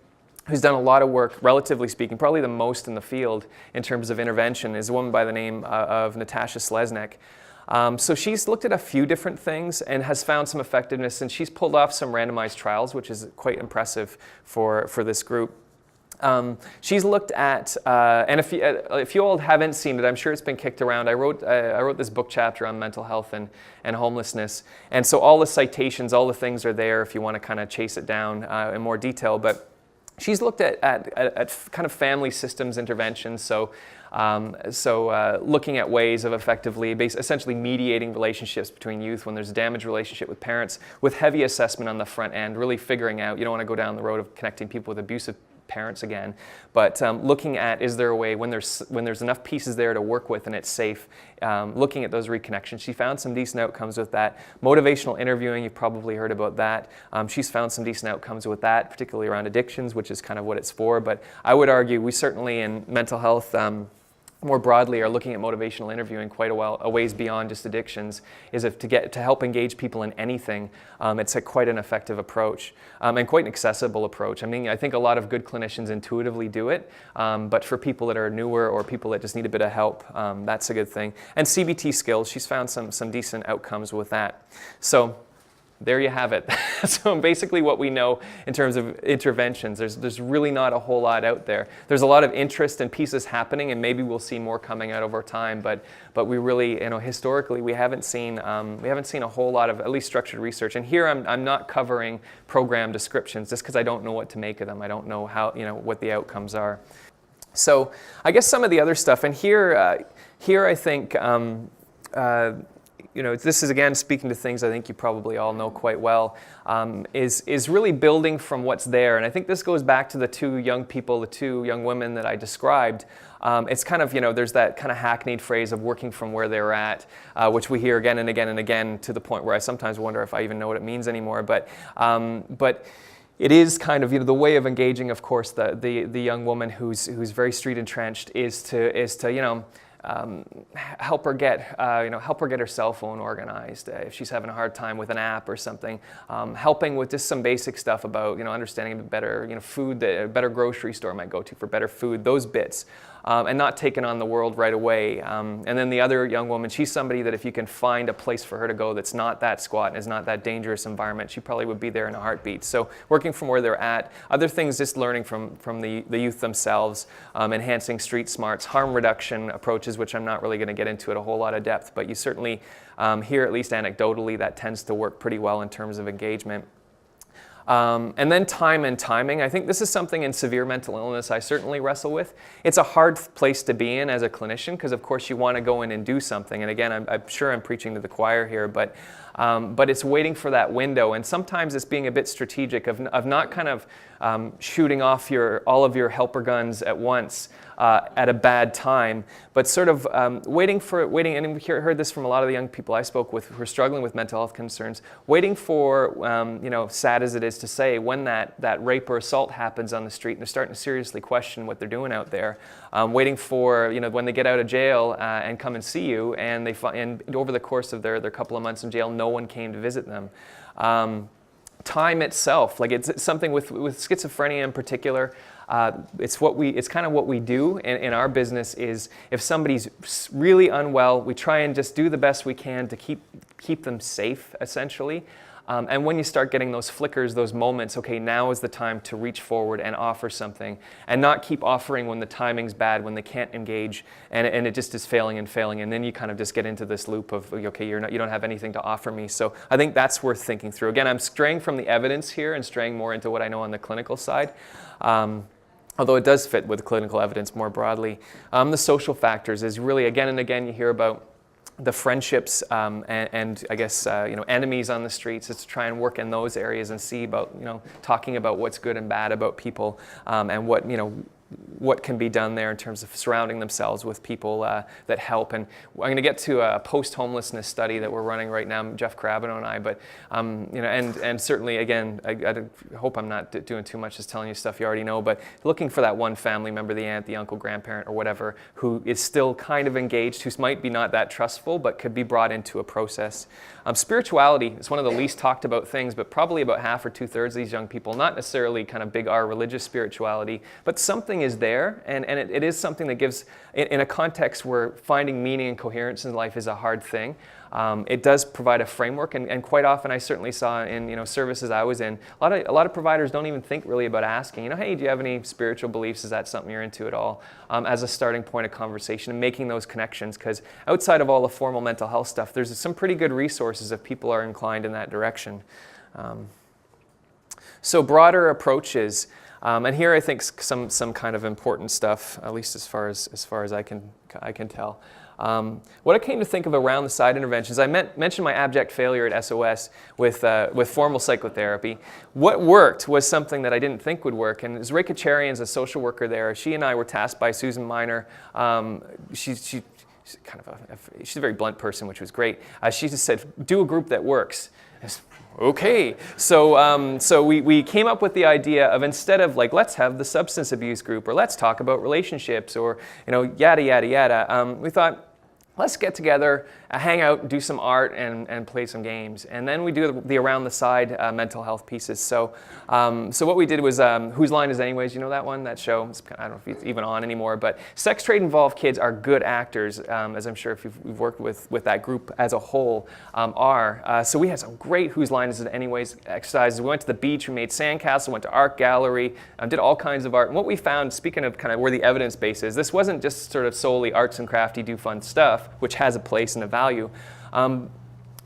who's done a lot of work, relatively speaking, probably the most in the field in terms of intervention, is a woman by the name of Natasha Sleznik. So she's looked at a few different things and has found some effectiveness, and she's pulled off some randomized trials, which is quite impressive for this group. She's looked at, and if you all haven't seen it, I'm sure it's been kicked around. I wrote this book chapter on mental health and homelessness, and so all the citations, all the things are there if you want to kind of chase it down in more detail. But she's looked at kind of family systems interventions, so looking at ways of effectively, essentially mediating relationships between youth when there's a damaged relationship with parents, with heavy assessment on the front end, really figuring out, you don't want to go down the road of connecting people with abusive parents again, but looking at, is there a way when there's enough pieces there to work with and it's safe, looking at those reconnections. She found some decent outcomes with that. Motivational interviewing, you've probably heard about that. She's found some decent outcomes with that, particularly around addictions, which is kind of what it's for. But I would argue we certainly in mental health more broadly are looking at motivational interviewing quite a ways beyond just addictions, is to help engage people in anything. It's quite an effective approach and quite an accessible approach. I mean, I think a lot of good clinicians intuitively do it, but for people that are newer or people that just need a bit of help, that's a good thing. And CBT skills, she's found some decent outcomes with that. So there you have it. So basically what we know in terms of interventions, there's really not a whole lot out there. There's a lot of interest and pieces happening, and maybe we'll see more coming out over time, but we really, historically, we haven't seen a whole lot of at least structured research. And here I'm not covering program descriptions just because I don't know what to make of them. I don't know how, what the outcomes are. So I guess some of the other stuff, and here I think, this is again speaking to things I think you probably all know quite well, is really building from what's there. And I think this goes back to the two young women that I described. It's kind of, there's that kind of hackneyed phrase of working from where they're at, which we hear again and again and again, to the point where I sometimes wonder if I even know what it means anymore. But it is kind of, the way of engaging, of course, the young woman who's very street entrenched is to help her get her cell phone organized if she's having a hard time with an app or something. Helping with just some basic stuff about understanding the better food that a better grocery store might go to for better food. Those bits. And not taking on the world right away. And then the other young woman, she's somebody that if you can find a place for her to go that's not that squat and is not that dangerous environment, she probably would be there in a heartbeat. So working from where they're at. Other things, just learning from the youth themselves, enhancing street smarts, harm reduction approaches, which I'm not really going to get into at a whole lot of depth, but you certainly hear, at least anecdotally, that tends to work pretty well in terms of engagement. And then time and timing. I think this is something in severe mental illness I certainly wrestle with. It's a hard place to be in as a clinician because, of course, you want to go in and do something. And again, I'm sure I'm preaching to the choir here, but it's waiting for that window. And sometimes it's being a bit strategic of not kind of shooting off all of your helper guns at once at a bad time, but sort of waiting, and we heard this from a lot of the young people I spoke with who are struggling with mental health concerns, waiting for, sad as it is to say, when that rape or assault happens on the street and they're starting to seriously question what they're doing out there, waiting for, when they get out of jail and come and see you, and and over the course of their couple of months in jail, no one came to visit them. Time itself, like it's something with schizophrenia in particular. It's kind of what we do in our business is if somebody's really unwell, we try and just do the best we can to keep them safe, essentially. And when you start getting those flickers, those moments, okay, now is the time to reach forward and offer something, and not keep offering when the timing's bad, when they can't engage, and it just is failing, and then you kind of just get into this loop of, okay, you don't have anything to offer me. So I think that's worth thinking through. Again, I'm straying from the evidence here and straying more into what I know on the clinical side. Although it does fit with clinical evidence more broadly. The social factors is really, again and again, you hear about the friendships and I guess, enemies on the streets. Is to try and work in those areas and see about, talking about what's good and bad about people and what can be done there in terms of surrounding themselves with people that help. And I'm going to get to a post-homelessness study that we're running right now, Jeff Carabino and I, but, and certainly, again, I hope I'm not doing too much just telling you stuff you already know, but looking for that one family member, the aunt, the uncle, grandparent, or whatever, who is still kind of engaged, who might be not that trustful, but could be brought into a process. Spirituality is one of the least talked about things, but probably about half or 2/3 of these young people, not necessarily kind of big R religious spirituality, but something is there, and it is something that gives, in a context where finding meaning and coherence in life is a hard thing. It does provide a framework, and quite often I certainly saw in services I was in, a lot of providers don't even think really about asking, hey, do you have any spiritual beliefs? Is that something you're into at all? As a starting point of conversation and making those connections, because outside of all the formal mental health stuff, there's some pretty good resources if people are inclined in that direction. So broader approaches. And here I think some kind of important stuff, at least as far as I can tell. What I came to think of around the side interventions, I mentioned my abject failure at SOS with formal psychotherapy. What worked was something that I didn't think would work, and Zreka Cherian's a social worker there. She and I were tasked by Susan Miner. She's a very blunt person, which was great. She just said, do a group that works. Okay, so we came up with the idea of, instead of let's have the substance abuse group, or let's talk about relationships, or yada yada yada, we thought, let's get together, hang out, do some art, and play some games. And then we do the around the side mental health pieces. So what we did was, Whose Line Is Anyways, you know that one, that show? I don't know if it's even on anymore, but sex trade involved kids are good actors, as I'm sure if you've worked with that group as a whole are. So we had some great Whose Line Is It Anyways exercises. We went to the beach, we made sandcastle, went to art gallery, did all kinds of art. And what we found, speaking of kind of where the evidence base is, this wasn't just sort of solely arts and crafty, do fun stuff, which has a place and a value.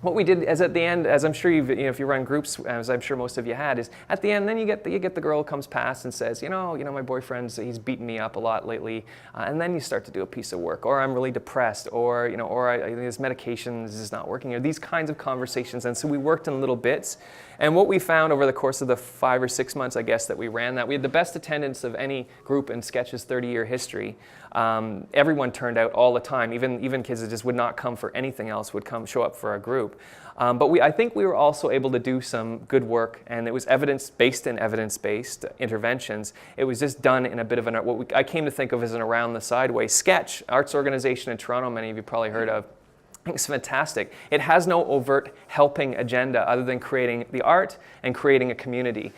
what we did is at the end, as I'm sure if you run groups, as I'm sure most of you had, is at the end, then you get the girl who comes past and says, my boyfriend's, he's beaten me up a lot lately, and then you start to do a piece of work, or I'm really depressed, or this medication is not working, or these kinds of conversations. And so we worked in little bits. And what we found over the course of the 5 or 6 months, I guess, that we ran that, we had the best attendance of any group in Sketch's 30-year history. Everyone turned out all the time, even kids that just would not come for anything else would show up for our group. But I think we were also able to do some good work, and it was evidence-based and evidence-based interventions. It was just done in a bit of I came to think of as an around the sideways. Sketch, arts organization in Toronto, many of you probably heard of. I think it's fantastic. It has no overt helping agenda other than creating the art and creating a community.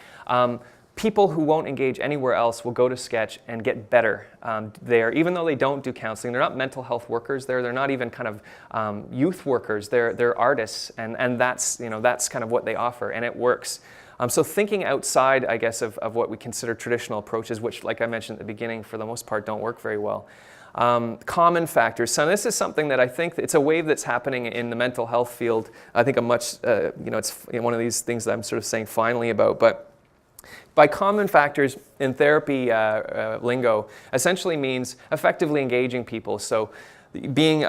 People who won't engage anywhere else will go to Sketch and get better there, even though they don't do counseling. They're not mental health workers there. They're not even kind of youth workers. They're artists, and that's kind of what they offer, and it works. So thinking outside, I guess, of what we consider traditional approaches, which, like I mentioned at the beginning, for the most part don't work very well. Common factors. So this is something that I think it's a wave that's happening in the mental health field. I think it's one of these things that I'm sort of saying finally about, but by common factors in therapy lingo essentially means effectively engaging people. So being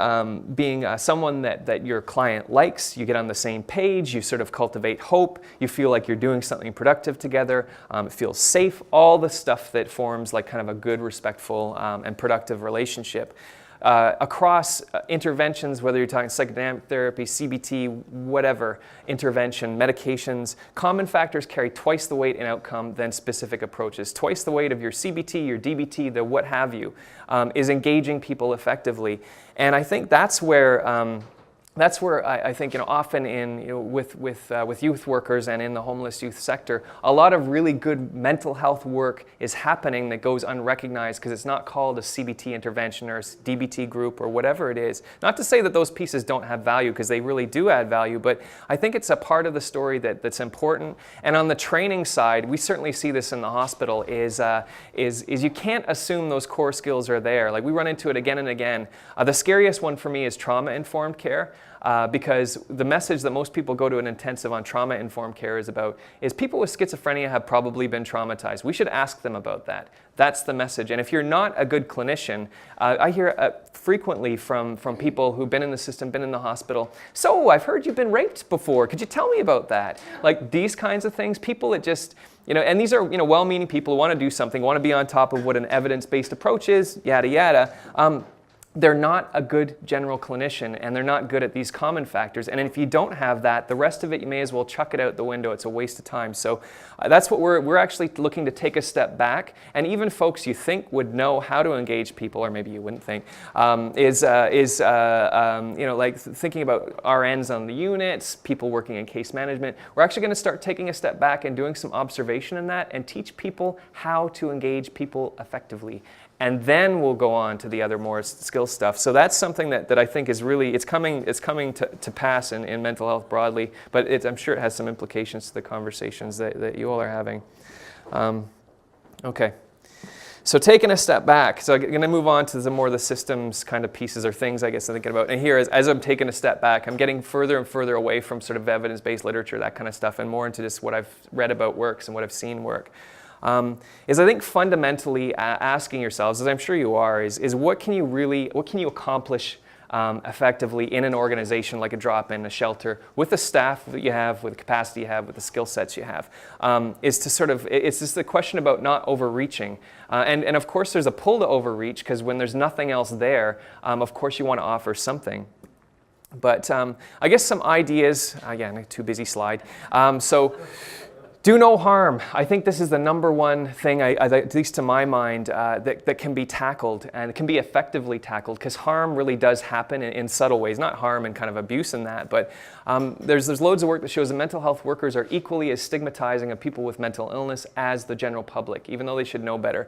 someone that your client likes, you get on the same page, you sort of cultivate hope, you feel like you're doing something productive together, it feels safe, all the stuff that forms like kind of a good, respectful, and productive relationship. Across interventions, whether you're talking psychodynamic therapy, CBT, whatever intervention, medications, common factors carry twice the weight in outcome than specific approaches. Twice the weight of your CBT, your DBT, the what have you, is engaging people effectively. And I think that's where I think often with youth workers and in the homeless youth sector, a lot of really good mental health work is happening that goes unrecognized because it's not called a CBT intervention or a DBT group or whatever it is. Not to say that those pieces don't have value, because they really do add value, but I think it's a part of the story that's important. And on the training side, we certainly see this in the hospital, is you can't assume those core skills are there. Like, we run into it again and again. The scariest one for me is trauma-informed care. Because the message that most people go to an intensive on trauma-informed care is people with schizophrenia have probably been traumatized. We should ask them about that. That's the message. And if you're not a good clinician, I hear frequently from people who've been in the system, been in the hospital, so I've heard you've been raped before. Could you tell me about that? Like, these kinds of things, people that just, and these are, well-meaning people who want to do something, want to be on top of what an evidence-based approach is, yada, yada. They're not a good general clinician, and they're not good at these common factors. And if you don't have that, the rest of it, you may as well chuck it out the window. It's a waste of time. So that's what we're actually looking to take a step back. And even folks you think would know how to engage people, or maybe you wouldn't think, like thinking about RNs on the units, people working in case management. We're actually going to start taking a step back and doing some observation in that and teach people how to engage people effectively. And then we'll go on to the other more skill stuff. So that's something that I think is really, it's coming to pass in mental health broadly, but I'm sure it has some implications to the conversations that you all are having. Okay. So taking a step back, so I'm going to move on to the systems kind of pieces or things I guess I'm thinking about. And here, as I'm taking a step back, I'm getting further and further away from sort of evidence-based literature, that kind of stuff, and more into just what I've read about works and what I've seen work. Is I think fundamentally asking yourselves, as I'm sure you are, is what can you accomplish effectively in an organization like a drop-in, a shelter, with the staff that you have, with the capacity you have, with the skill sets you have, it's just the question about not overreaching. And of course there's a pull to overreach, because when there's nothing else there, of course you want to offer something. But I guess some ideas, again, a too busy slide. Do no harm. I think this is the number one thing, at least to my mind, that can be tackled, and it can be effectively tackled, because harm really does happen in subtle ways. Not harm and kind of abuse in that, but there's loads of work that shows that mental health workers are equally as stigmatizing of people with mental illness as the general public, even though they should know better.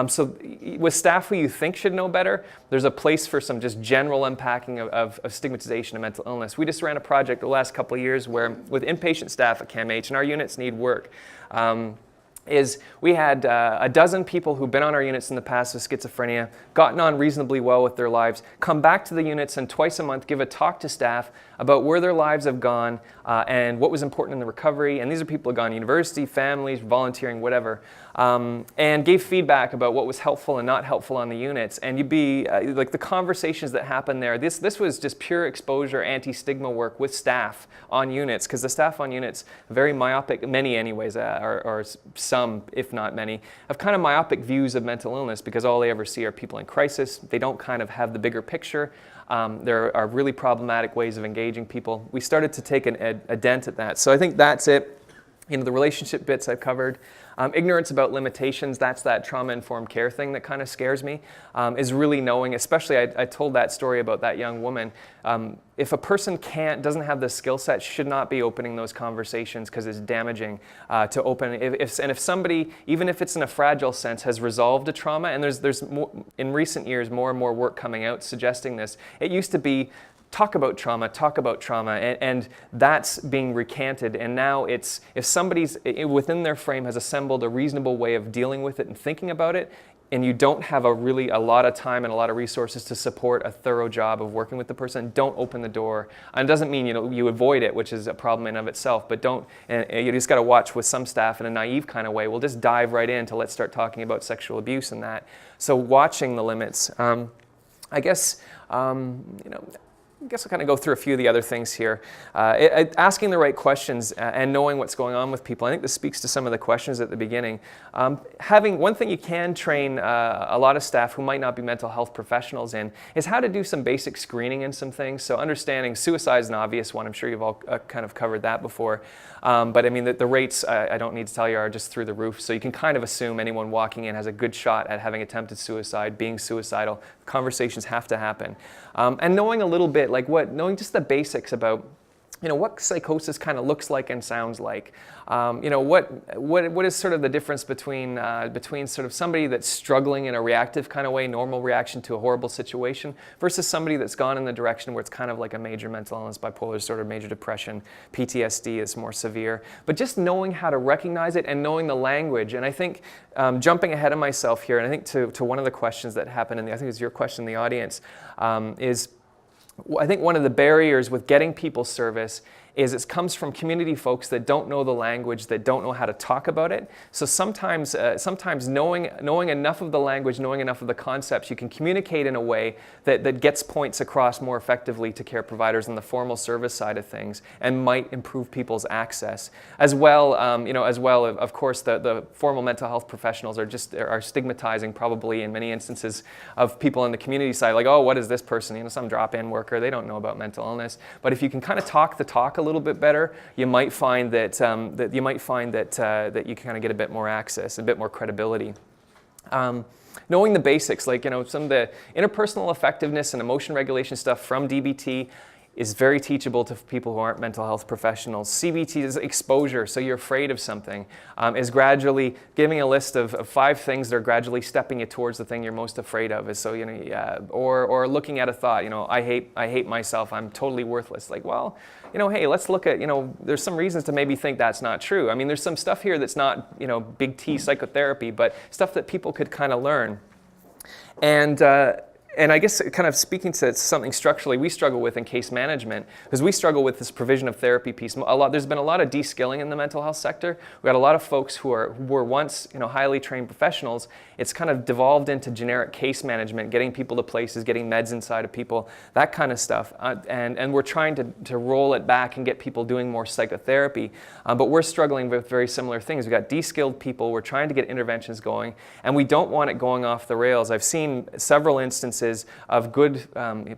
So with staff who you think should know better, there's a place for some just general unpacking of stigmatization of mental illness. We just ran a project the last couple of years where with inpatient staff at CAMH, and our units need work. is we had a dozen people who've been on our units in the past with schizophrenia, gotten on reasonably well with their lives, come back to the units and twice a month give a talk to staff about where their lives have gone and what was important in the recovery. And these are people who have gone to university, families, volunteering, whatever, and gave feedback about what was helpful and not helpful on the units. And you'd be like the conversations that happened there. This was just pure exposure, anti-stigma work with staff on units, because the staff on units, very myopic, many anyways, or some, if not many, have kind of myopic views of mental illness because all they ever see are people in crisis. They don't kind of have the bigger picture. There are really problematic ways of engaging people. We started to take a dent at that. So I think that's it. You know, the relationship bits I've covered. Ignorance about limitations, that's that trauma-informed care thing that kind of scares me, is really knowing, especially I told that story about that young woman. If a person doesn't have the skill set, should not be opening those conversations because it's damaging to open. If somebody, even if it's in a fragile sense, has resolved a trauma, and there's more, in recent years more and more work coming out suggesting this. It used to be talk about trauma, and that's being recanted. And now it's, if somebody's within their frame has assembled a reasonable way of dealing with it and thinking about it, and you don't have a lot of time and a lot of resources to support a thorough job of working with the person, don't open the door. And it doesn't mean you avoid it, which is a problem in and of itself, but don't, and you just got to watch with some staff in a naive kind of way. We'll just dive right into let's start talking about sexual abuse and that. So watching the limits. I guess, I guess I'll kind of go through a few of the other things here. Asking the right questions and knowing what's going on with people. I think this speaks to some of the questions at the beginning. One thing you can train a lot of staff who might not be mental health professionals in is how to do some basic screening in some things. So understanding suicide is an obvious one. I'm sure you've all kind of covered that before. But I mean, the rates, I don't need to tell you, are just through the roof. So you can kind of assume anyone walking in has a good shot at having attempted suicide, being suicidal. Conversations have to happen. And knowing a little bit, knowing just the basics about, what psychosis kind of looks like and sounds like. What is sort of the difference between sort of somebody that's struggling in a reactive kind of way, normal reaction to a horrible situation, versus somebody that's gone in the direction where it's kind of like a major mental illness, bipolar disorder, major depression, PTSD is more severe. But just knowing how to recognize it and knowing the language. And I think jumping ahead of myself here, and I think to one of the questions that happened, I think it was your question in the audience, is I think one of the barriers with getting people service is it comes from community folks that don't know the language, that don't know how to talk about it. So sometimes knowing enough of the language, knowing enough of the concepts, you can communicate in a way that gets points across more effectively to care providers on the formal service side of things and might improve people's access. As well, of course, the formal mental health professionals are stigmatizing probably in many instances of people on the community side, like, oh, what is this person? Some drop-in worker, they don't know about mental illness. But if you can kind of talk the talk a little bit better, you might find that you kind of get a bit more access, a bit more credibility. Knowing the basics, like some of the interpersonal effectiveness and emotion regulation stuff from DBT is very teachable to people who aren't mental health professionals. CBT is exposure, so you're afraid of something, is gradually giving a list of 5 things that are gradually stepping you towards the thing you're most afraid of. Is so or looking at a thought, I hate myself, I'm totally worthless. Like, well, hey, let's look at, there's some reasons to maybe think that's not true. I mean, there's some stuff here that's not, big T psychotherapy, but stuff that people could kind of learn. And I guess kind of speaking to something structurally we struggle with in case management, because we struggle with this provision of therapy piece. There's been a lot of de-skilling in the mental health sector. We've got a lot of folks who were once highly trained professionals. It's kind of devolved into generic case management, getting people to places, getting meds inside of people, that kind of stuff. And we're trying to roll it back and get people doing more psychotherapy. But we're struggling with very similar things. We've got de-skilled people. We're trying to get interventions going, and we don't want it going off the rails. I've seen several instances of good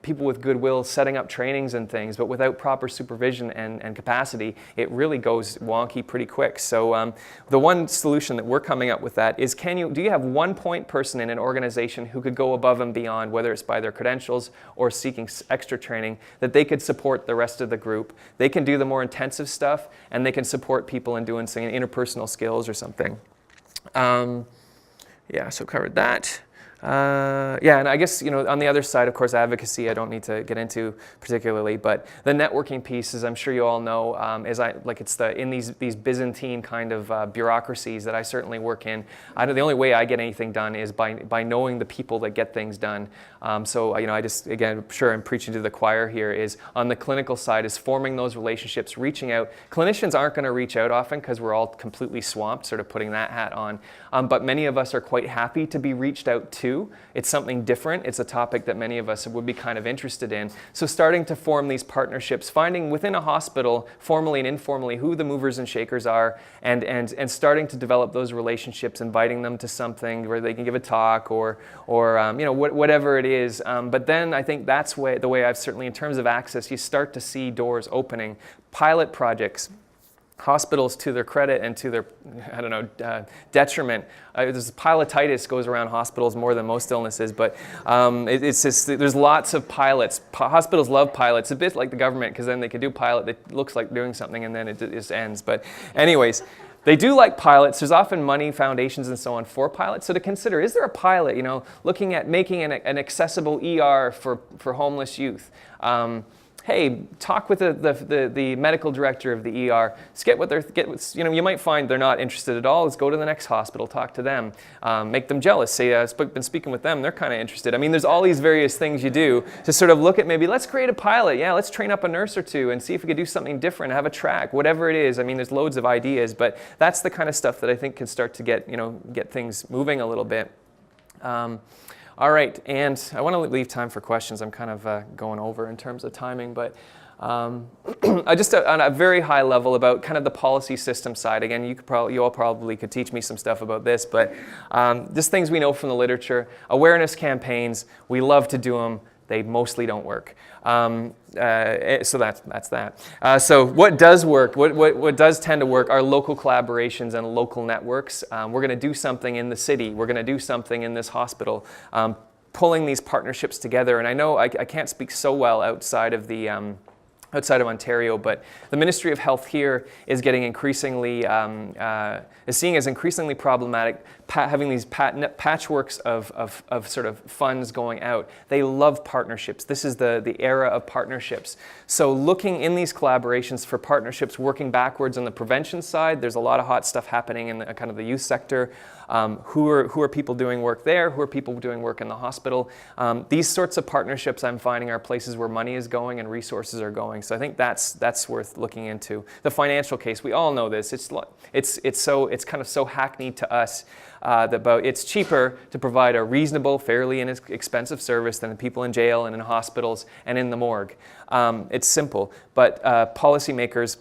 people with goodwill setting up trainings and things, but without proper supervision and capacity, it really goes wonky pretty quick. So the one solution that we're coming up with that is, do you have one point person in an organization who could go above and beyond, whether it's by their credentials or seeking extra training, that they could support the rest of the group? They can do the more intensive stuff, and they can support people in doing some interpersonal skills or something. So covered that. Yeah, and I guess, on the other side, of course, advocacy, I don't need to get into particularly, but the networking piece, as I'm sure you all know, it's in these Byzantine kind of bureaucracies that I certainly work in. The only way I get anything done is by knowing the people that get things done. I just, again, I'm sure I'm preaching to the choir here, is on the clinical side is forming those relationships, reaching out. Clinicians aren't going to reach out often because we're all completely swamped, sort of putting that hat on. But many of us are quite happy to be reached out to. It's something different. It's a topic that many of us would be kind of interested in. So starting to form these partnerships, finding within a hospital, formally and informally, who the movers and shakers are, and starting to develop those relationships, inviting them to something where they can give a talk or whatever it is. But then I think that's the way I've certainly, in terms of access, you start to see doors opening. Pilot projects. Hospitals, to their credit and to their, detriment, there's pilotitis goes around hospitals more than most illnesses, but it's just, there's lots of pilots. Hospitals love pilots, a bit like the government, because then they can do pilot that looks like doing something and then it just ends. But anyways, they do like pilots. There's often money, foundations, and so on for pilots. So to consider, is there a pilot, looking at making an accessible ER for homeless youth? Hey, talk with the medical director of the ER. You might find they're not interested at all. Let's go to the next hospital, talk to them, make them jealous. Say, I've been speaking with them, they're kind of interested. I mean, there's all these various things you do to sort of look at maybe, let's create a pilot. Yeah, let's train up a nurse or two and see if we could do something different, have a track, whatever it is. I mean, there's loads of ideas, but that's the kind of stuff that I think can start to get things moving a little bit. All right, and I want to leave time for questions. I'm kind of going over in terms of timing, but just on a very high level about kind of the policy system side. Again, you all probably could teach me some stuff about this, but just things we know from the literature. Awareness campaigns, we love to do them. They mostly don't work. So that's that. So what does work, what does tend to work are local collaborations and local networks. We're going to do something in the city. We're going to do something in this hospital. Pulling these partnerships together. And I know I can't speak so well outside of Ontario, but the Ministry of Health here is getting increasingly, is seeing as increasingly problematic having these patchworks of sort of funds going out. They love partnerships. This is the era of partnerships. So looking in these collaborations for partnerships, working backwards on the prevention side, there's a lot of hot stuff happening in kind of the youth sector. Who are people doing work there? Who are people doing work in the hospital? These sorts of partnerships I'm finding are places where money is going and resources are going. So I think that's worth looking into. The financial case, we all know this. It's kind of so hackneyed to us that it's cheaper to provide a reasonable, fairly inexpensive service than the people in jail and in hospitals and in the morgue. It's simple, but policymakers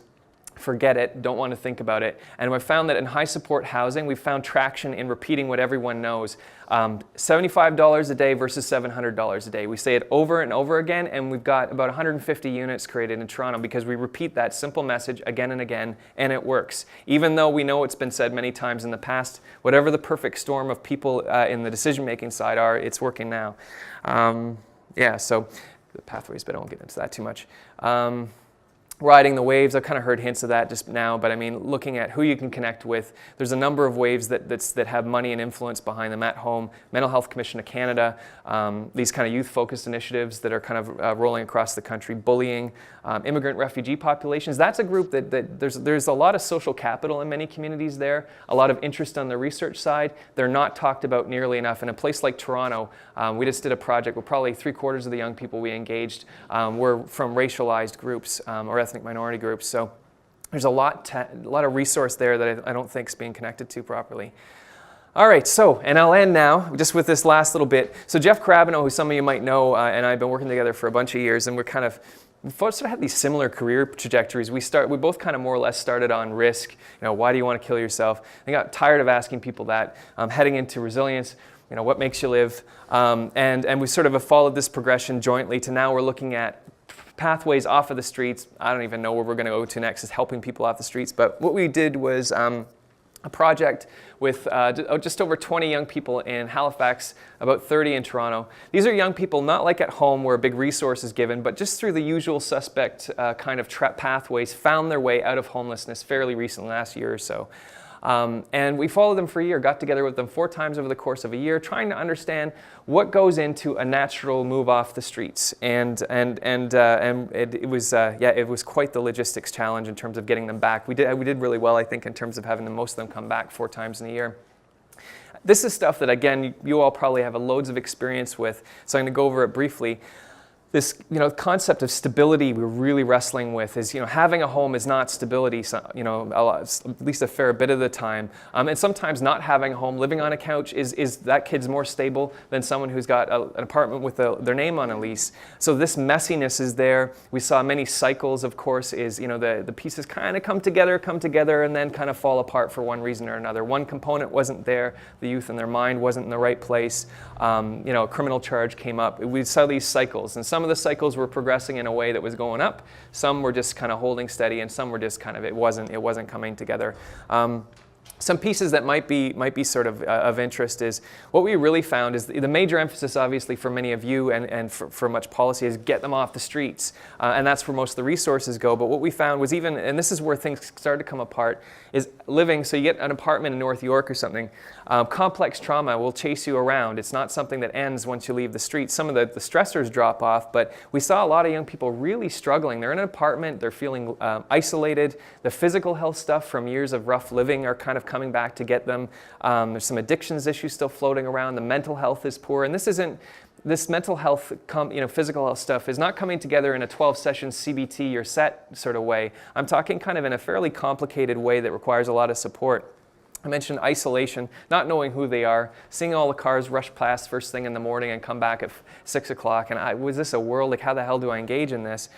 forget it, don't want to think about it. And we've found that in high support housing, we've found traction in repeating what everyone knows. $75 a day versus $700 a day. We say it over and over again, and we've got about 150 units created in Toronto because we repeat that simple message again and again, and it works. Even though we know it's been said many times in the past, whatever the perfect storm of people in the decision-making side are, it's working now. So the pathways, but I won't get into that too much. Riding the waves, I've kind of heard hints of that just now, but I mean, looking at who you can connect with. There's a number of waves that have money and influence behind them at home. Mental Health Commission of Canada, these kind of youth-focused initiatives that are kind of rolling across the country, bullying, immigrant refugee populations. That's a group that there's a lot of social capital in many communities there, a lot of interest on the research side. They're not talked about nearly enough. In a place like Toronto, we just did a project where probably 3/4 of the young people we engaged were from racialized groups or ethnic minority groups. So there's a lot of resource there that I don't think is being connected to properly. All right, so, and I'll end now just with this last little bit. So Jeff Crabineau, who some of you might know, and I've been working together for a bunch of years, and we sort of had these similar career trajectories. We both kind of more or less started on risk. Why do you want to kill yourself? I got tired of asking people that. Heading into resilience, what makes you live? And we sort of have followed this progression jointly to now we're looking at pathways off of the streets. I don't even know where we're going to go to next, is helping people off the streets. But what we did was a project with just over 20 young people in Halifax, about 30 in Toronto. These are young people not like at home where a big resource is given, but just through the usual suspect kind of pathways, found their way out of homelessness fairly recently, last year or so. And we followed them for a year, got together with them 4 times over the course of a year, trying to understand what goes into a natural move off the streets. And it was quite the logistics challenge in terms of getting them back. We did really well, I think, in terms of having most of them come back 4 times in a year. This is stuff that, again, you all probably have loads of experience with, so I'm going to go over it briefly. This concept of stability we're really wrestling with is, having a home is not stability, at least a fair bit of the time. And sometimes not having a home, living on a couch, is that kid's more stable than someone who's got an apartment with their name on a lease. So this messiness is there. We saw many cycles, of course, is, the pieces kind of come together and then kind of fall apart for one reason or another. One component wasn't there, the youth in their mind wasn't in the right place, a criminal charge came up. We saw these cycles, and some of the cycles were progressing in a way that was going up. Some were just kind of holding steady, and some were just kind of it wasn't coming together. Some pieces that might be sort of interest is what we really found is the major emphasis, obviously, for many of you and for much policy is get them off the streets, and that's where most of the resources go. But what we found was and this is where things started to come apart, is living. So you get an apartment in North York or something. Complex trauma will chase you around. It's not something that ends once you leave the streets. Some of the stressors drop off, but we saw a lot of young people really struggling. They're in an apartment, they're feeling isolated. The physical health stuff from years of rough living are kind of coming back to get them. There's some addictions issues still floating around. The mental health is poor, and this mental health, physical health stuff is not coming together in a 12-session CBT or set sort of way. I'm talking kind of in a fairly complicated way that requires a lot of support. I mentioned isolation, not knowing who they are, seeing all the cars rush past first thing in the morning and come back at 6 o'clock. And was this a world? Like, how the hell do I engage in this?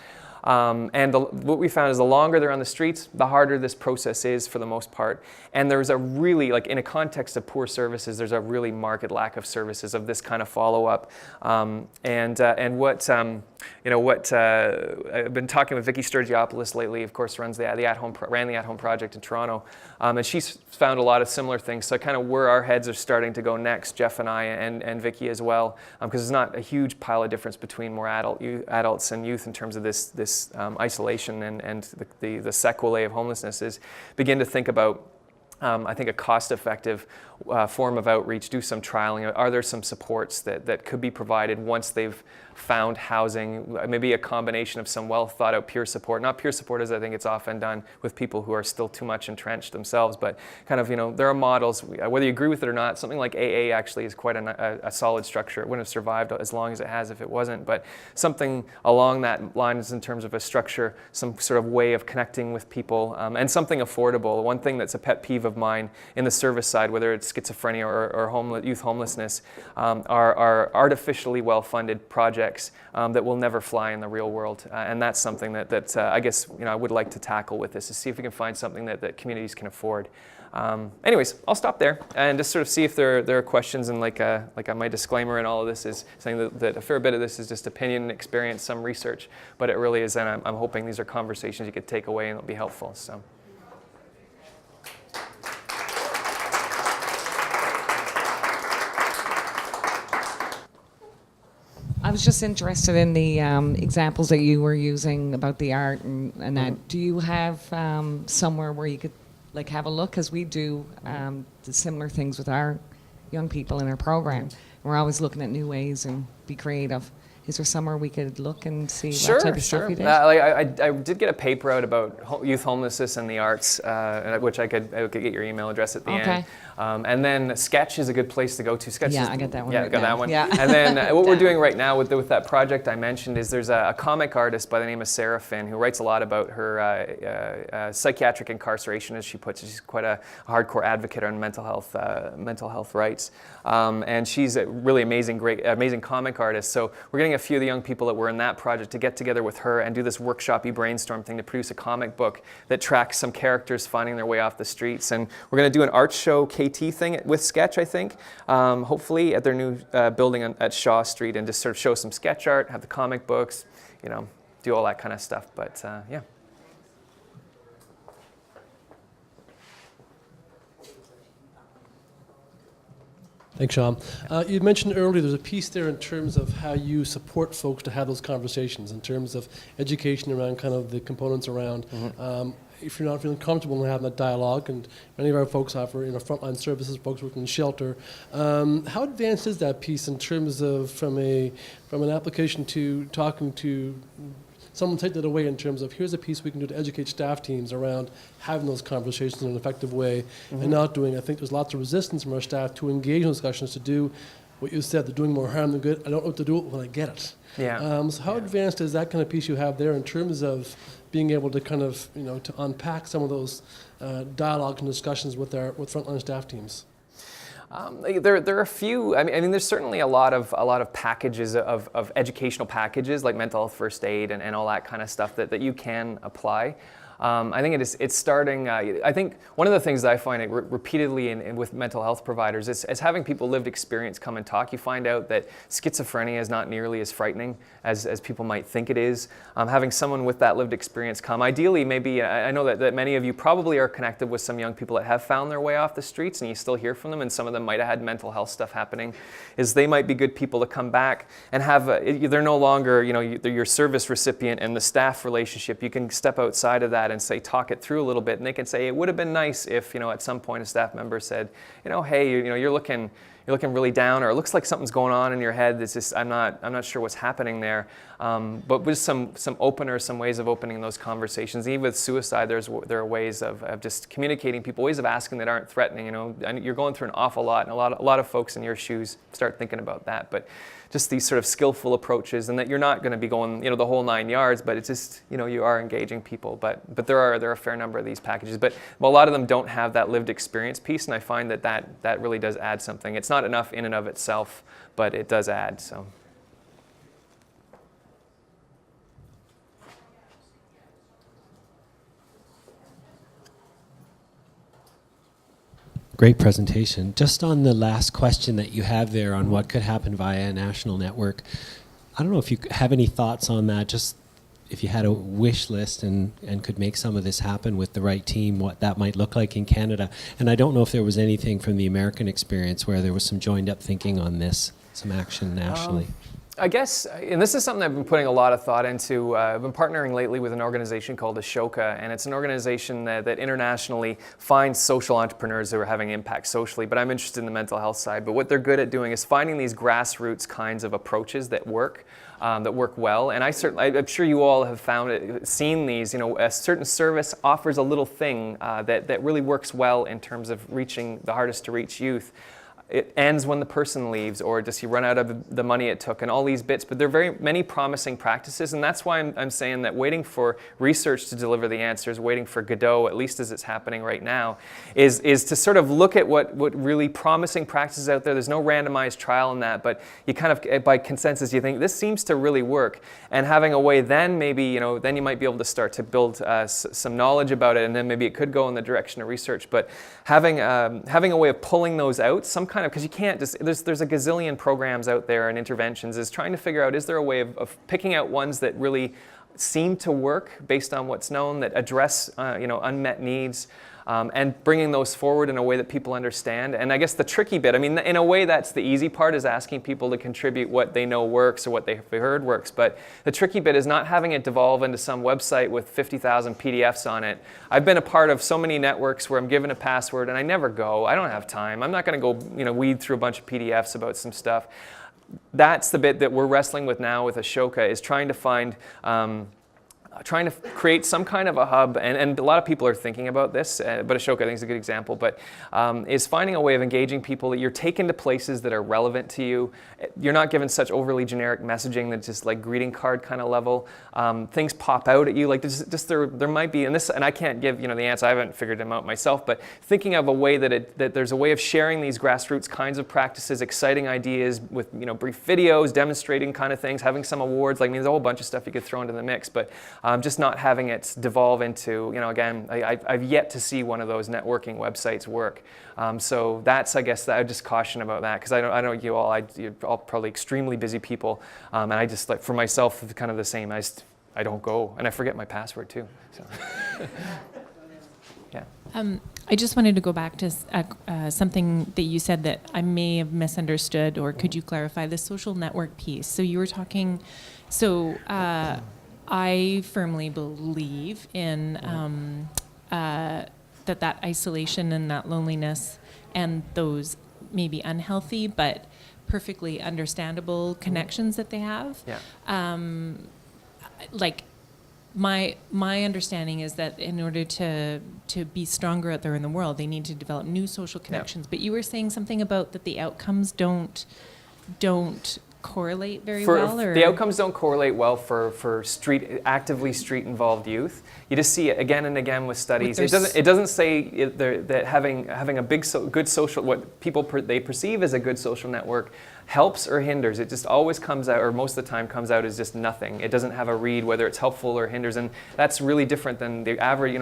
What we found is the longer they're on the streets, the harder this process is for the most part. And there's a really, in a context of poor services, there's a really marked lack of services of this kind of follow-up. I've been talking with Vicky Sturgiopoulos lately, of course, ran the at-home project in Toronto, and she's found a lot of similar things. So kind of where our heads are starting to go next, Jeff and I and Vicky as well, because there's not a huge pile of difference between more adults and youth in terms of this isolation and the sequelae of homelessness, is begin to think about I think a cost-effective form of outreach, do some trialing. Are there some supports that could be provided once they've found housing, maybe a combination of some well-thought-out peer support, not peer support as I think it's often done with people who are still too much entrenched themselves, but kind of, there are models, whether you agree with it or not, something like AA actually is quite a solid structure. It wouldn't have survived as long as it has if it wasn't, but something along that lines in terms of a structure, some sort of way of connecting with people, and something affordable. One thing that's a pet peeve of mine in the service side, whether it's schizophrenia or youth homelessness, are artificially well-funded projects that will never fly in the real world, and that's something that I guess I would like to tackle with this, is see if we can find something that communities can afford. Anyways, I'll stop there and just sort of see if there are questions, and like my disclaimer in all of this is saying that a fair bit of this is just opinion and experience, some research, but it really is, and I'm hoping these are conversations you could take away and it'll be helpful. So. I was just interested in the examples that you were using about the art and that. Do you have somewhere where you could have a look? Because we do the similar things with our young people in our program. We're always looking at new ways and be creative. Is there somewhere we could look and see what type of stuff you did? I did get a paper out about youth homelessness and the arts, which I could get your email address at the end. And then Sketch is a good place to go to. Sketch I got that one. Yeah, got that one. Yeah. And then what we're doing right now with that project I mentioned is there's a comic artist by the name of Sarah Finn who writes a lot about her psychiatric incarceration, as she puts it. She's quite a hardcore advocate on mental health rights. And she's a really amazing comic artist. So we're getting a few of the young people that were in that project to get together with her and do this workshop-y brainstorm thing to produce a comic book that tracks some characters finding their way off the streets. And we're going to do an art show KT thing with Sketch, I think, hopefully at their new building at Shaw Street, and just sort of show some sketch art, have the comic books, do all that kind of stuff. But yeah. Thanks, Sean. You mentioned earlier there's a piece there in terms of how you support folks to have those conversations, in terms of education around kind of the components around. if you're not feeling comfortable in having that dialogue, and many of our folks offer, frontline services, folks working in shelter, how advanced is that piece in terms of from an application to talking to someone, take that away in terms of here's a piece we can do to educate staff teams around having those conversations in an effective way and not doing, I think there's lots of resistance from our staff to engage in discussions, to do what you said, they're doing more harm than good. I don't know what to do when I get it. Yeah. So how advanced is that kind of piece you have there in terms of being able to kind of, to unpack some of those dialogues and discussions with frontline staff teams? There are a few. I mean, there's certainly a lot of packages of educational packages like mental health first aid and all that kind of stuff that you can apply. I think it's starting. I think one of the things that I find repeatedly with mental health providers is having people lived experience come and talk. You find out that schizophrenia is not nearly as frightening as people might think it is. Having someone with that lived experience come, ideally, maybe I know that many of you probably are connected with some young people that have found their way off the streets, and you still hear from them, and some of them might have had mental health stuff happening. Is they might be good people to come back and have. They're no longer they're your service recipient and the staff relationship. You can step outside of that and say, talk it through a little bit, and they can say, it would have been nice if, at some point a staff member said, hey, you're looking really down, or it looks like something's going on in your head. It's just, I'm not sure what's happening there. But with some openers, some ways of opening those conversations. Even with suicide, there are ways of just communicating people, ways of asking that aren't threatening. And you're going through an awful lot, and a lot of folks in your shoes start thinking about that. But just these sort of skillful approaches, and that you're not going to be going, the whole 9 yards, but it's just, you are engaging people. But there are a fair number of these packages, but a lot of them don't have that lived experience piece, and I find that really does add something. It's not enough in and of itself, but it does add. So. Great presentation. Just on the last question that you have there on what could happen via a national network, I don't know if you have any thoughts on that, just if you had a wish list and could make some of this happen with the right team, what that might look like in Canada. And I don't know if there was anything from the American experience where there was some joined up thinking on this, some action nationally. I guess, and this is something I've been putting a lot of thought into. I've been partnering lately with an organization called Ashoka, and it's an organization that internationally finds social entrepreneurs who are having impact socially, but I'm interested in the mental health side. But what they're good at doing is finding these grassroots kinds of approaches that work well. And I'm sure you all have seen these. A certain service offers a little thing that really works well in terms of reaching the hardest to reach youth. It ends when the person leaves, or does he run out of the money it took, and all these bits. But there are very many promising practices, and that's why I'm saying that waiting for research to deliver the answers, waiting for Godot, at least as it's happening right now, is to sort of look at what really promising practices out there. There's no randomized trial in that, but you kind of, by consensus, you think this seems to really work. And having a way then maybe, then you might be able to start to build some knowledge about it, and then maybe it could go in the direction of research. But having a way of pulling those out, some kind of, because you can't just, there's a gazillion programs out there and interventions, is trying to figure out, is there a way of picking out ones that really seem to work based on what's known, that address unmet needs, and bringing those forward in a way that people understand. And I guess the tricky bit, in a way that's the easy part, is asking people to contribute what they know works or what they've heard works. But the tricky bit is not having it devolve into some website with 50,000 PDFs on it. I've been a part of so many networks where I'm given a password and I never go. I don't have time. I'm not going to go weed through a bunch of PDFs about some stuff. That's the bit that we're wrestling with now with Ashoka, is trying to find trying to create some kind of a hub, and a lot of people are thinking about this, but Ashoka I think is a good example, but is finding a way of engaging people that you're taken to places that are relevant to you. You're not given such overly generic messaging that's just like greeting card kind of level. Things pop out at you, like there might be, and I can't give the answer, I haven't figured them out myself, but thinking of a way that there's a way of sharing these grassroots kinds of practices, exciting ideas with brief videos, demonstrating kind of things, having some awards, there's a whole bunch of stuff you could throw into the mix, but just not having it devolve into, again, I've yet to see one of those networking websites work. So that's, I guess, I would just caution about that, because I know you all, you're all probably extremely busy people, and I just, for myself, it's kind of the same. I don't go, and I forget my password too. So. Yeah. I just wanted to go back to something that you said that I may have misunderstood, or could you clarify the social network piece? So you were talking, I firmly believe in that isolation and that loneliness and those maybe unhealthy but perfectly understandable connections that they have. Yeah. Like my understanding is that in order to be stronger out there in the world, they need to develop new social connections. But you were saying something about that the outcomes don't correlate very well, or the outcomes don't correlate well for actively street involved youth. You just see it again and again with studies. It doesn't say that having a good social, what people they perceive as a good social network helps or hinders. It just always comes out, or most of the time comes out as just nothing. It doesn't have a read whether it's helpful or hinders, and that's really different than the average,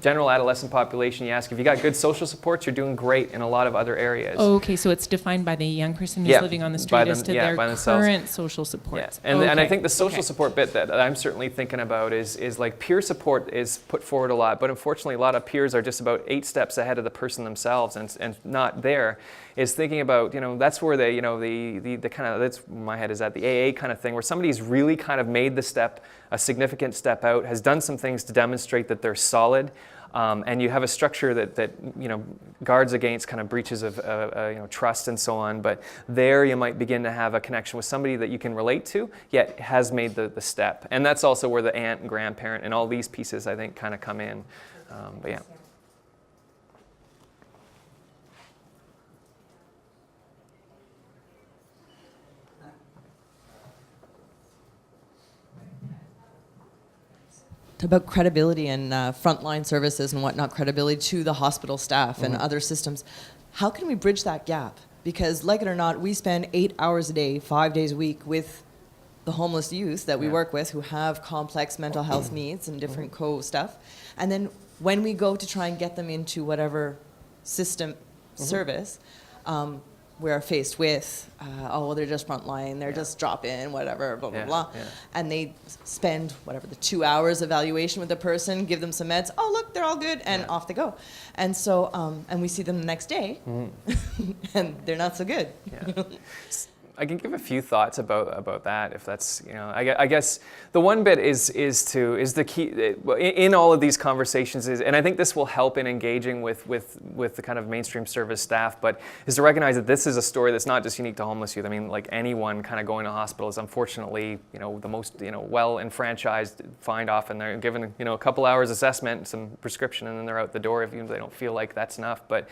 general adolescent population. You ask if you got good social supports, you're doing great in a lot of other areas. Oh, okay, so it's defined by the young person who's living on the street as to their current social supports. Yeah. And I think the social support bit that I'm certainly thinking about is like peer support is put forward a lot, but unfortunately a lot of peers are just about 8 steps ahead of the person themselves and not there. Is thinking about, that's where the kind of, that's where my head is at, the AA kind of thing, where somebody's really kind of made the step, a significant step out, has done some things to demonstrate that they're solid, and you have a structure that guards against kind of breaches of trust and so on. But there you might begin to have a connection with somebody that you can relate to, yet has made the step. And that's also where the aunt and grandparent and all these pieces, I think, kind of come in. But yeah. About credibility and frontline services and whatnot, credibility to the hospital staff and other systems. How can we bridge that gap? Because like it or not, we spend 8 hours a day, 5 days a week with the homeless youth that we work with who have complex mental health needs and different co-stuff. And then when we go to try and get them into whatever system service, we're faced with, they're just frontline, they're just drop in, whatever, blah, blah, blah. Yeah. And they spend, the 2 hours evaluation with the person, give them some meds, oh, look, they're all good, and off they go. And so, and we see them the next day, and they're not so good. Yeah. I can give a few thoughts about that, if that's, I guess the one bit is the key in all of these conversations is, and I think this will help in engaging with the kind of mainstream service staff, but is to recognize that this is a story that's not just unique to homeless youth. I mean, like anyone kind of going to hospital is unfortunately, the most, well enfranchised find often they're given, a couple hours assessment, some prescription, and then they're out the door if they don't feel like that's enough. But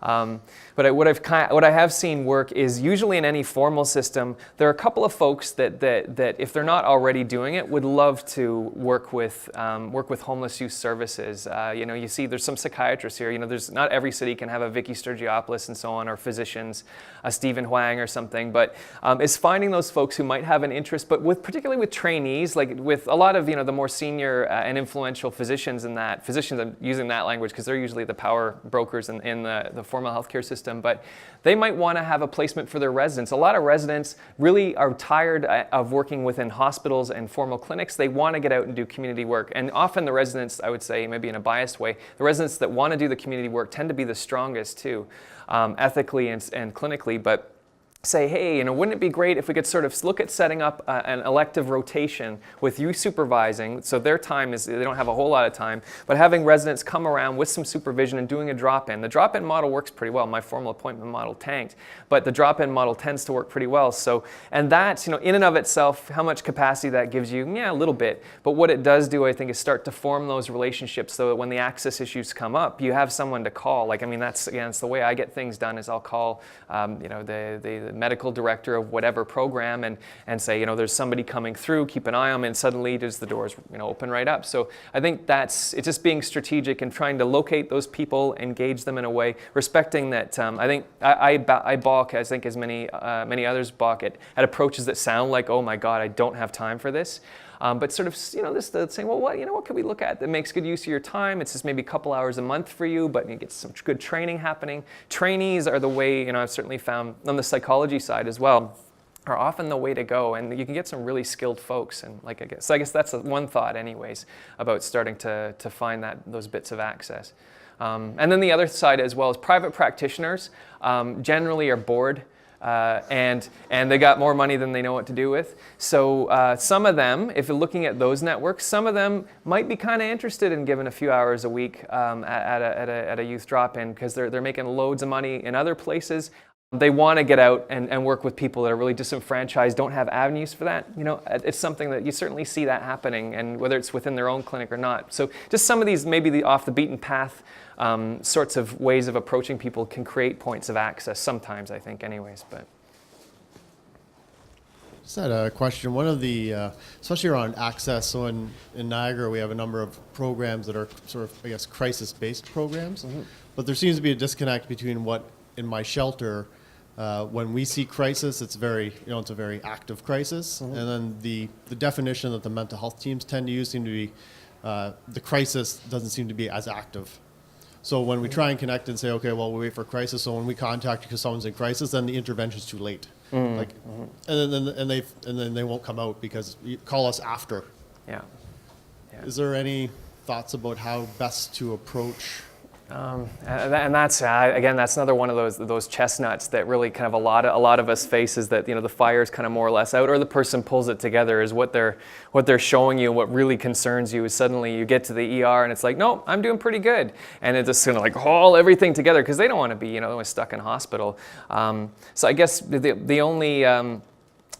what I have seen work is usually in any formal system, there are a couple of folks that if they're not already doing it, would love to work with homeless youth services. You see there's some psychiatrists here. There's not every city can have a Vicky Sturgiopoulos and so on, or physicians, a Stephen Huang or something. But it's finding those folks who might have an interest, but particularly with trainees, like with a lot of the more senior and influential physicians I'm using that language because they're usually the power brokers in the formal healthcare system, but they might want to have a placement for their residents. A lot of residents really are tired of working within hospitals and formal clinics. They want to get out and do community work. And often the residents, I would say, maybe in a biased way, the residents that want to do the community work tend to be the strongest too, ethically and clinically. But say, hey, wouldn't it be great if we could sort of look at setting up an elective rotation with you supervising, so their time is, they don't have a whole lot of time, but having residents come around with some supervision and doing a drop-in. The drop-in model works pretty well. My formal appointment model tanked, but the drop-in model tends to work pretty well. So, and that, in and of itself, how much capacity that gives you, a little bit. But what it does do, I think, is start to form those relationships so that when the access issues come up, you have someone to call. That's the way I get things done is I'll call, the medical director of whatever program and say, there's somebody coming through, keep an eye on them, and suddenly the doors open right up. So I think it's just being strategic and trying to locate those people, engage them in a way, respecting that. I think I balk, I think as many others balk at approaches that sound like, oh my God, I don't have time for this. But sort of, this saying, well, what can we look at that makes good use of your time? It's just maybe a couple hours a month for you, but you get some good training happening. Trainees are the way, I've certainly found on the psychology side as well, are often the way to go, and you can get some really skilled folks. And I guess that's one thought, anyways, about starting to find those bits of access. And then the other side as well is private practitioners generally are bored. and they got more money than they know what to do with. So some of them, if you're looking at those networks, some of them might be kind of interested in giving a few hours a week at a youth drop-in, because they're making loads of money in other places. They want to get out and work with people that are really disenfranchised, don't have avenues for that. You know, it's something that you certainly see that happening, and whether it's within their own clinic or not. So just some of these, maybe the off the beaten path sorts of ways of approaching people can create points of access sometimes, I think, anyways. But Just had a question. One of the, especially around access, so in Niagara we have a number of programs that are sort of, I guess, crisis-based programs, but there seems to be a disconnect between what in my shelter, when we see crisis, it's very, it's a very active crisis, and then the definition that the mental health teams tend to use seem to be, the crisis doesn't seem to be as active. So when we try and connect and say, okay, well, we wait for crisis, so when we contact you because someone's in crisis, then the intervention's too late. And then they won't come out because you call us after. yeah. Is there any thoughts about how best to approach? And that's again, that's another one of those chestnuts that really kind of a lot of us face, is that the fire is kind of more or less out, or the person pulls it together. Is what they're showing you, and what really concerns you is suddenly you get to the ER and it's like, no, I'm doing pretty good, and it's just gonna like haul everything together because they don't want to be stuck in hospital. So I guess the only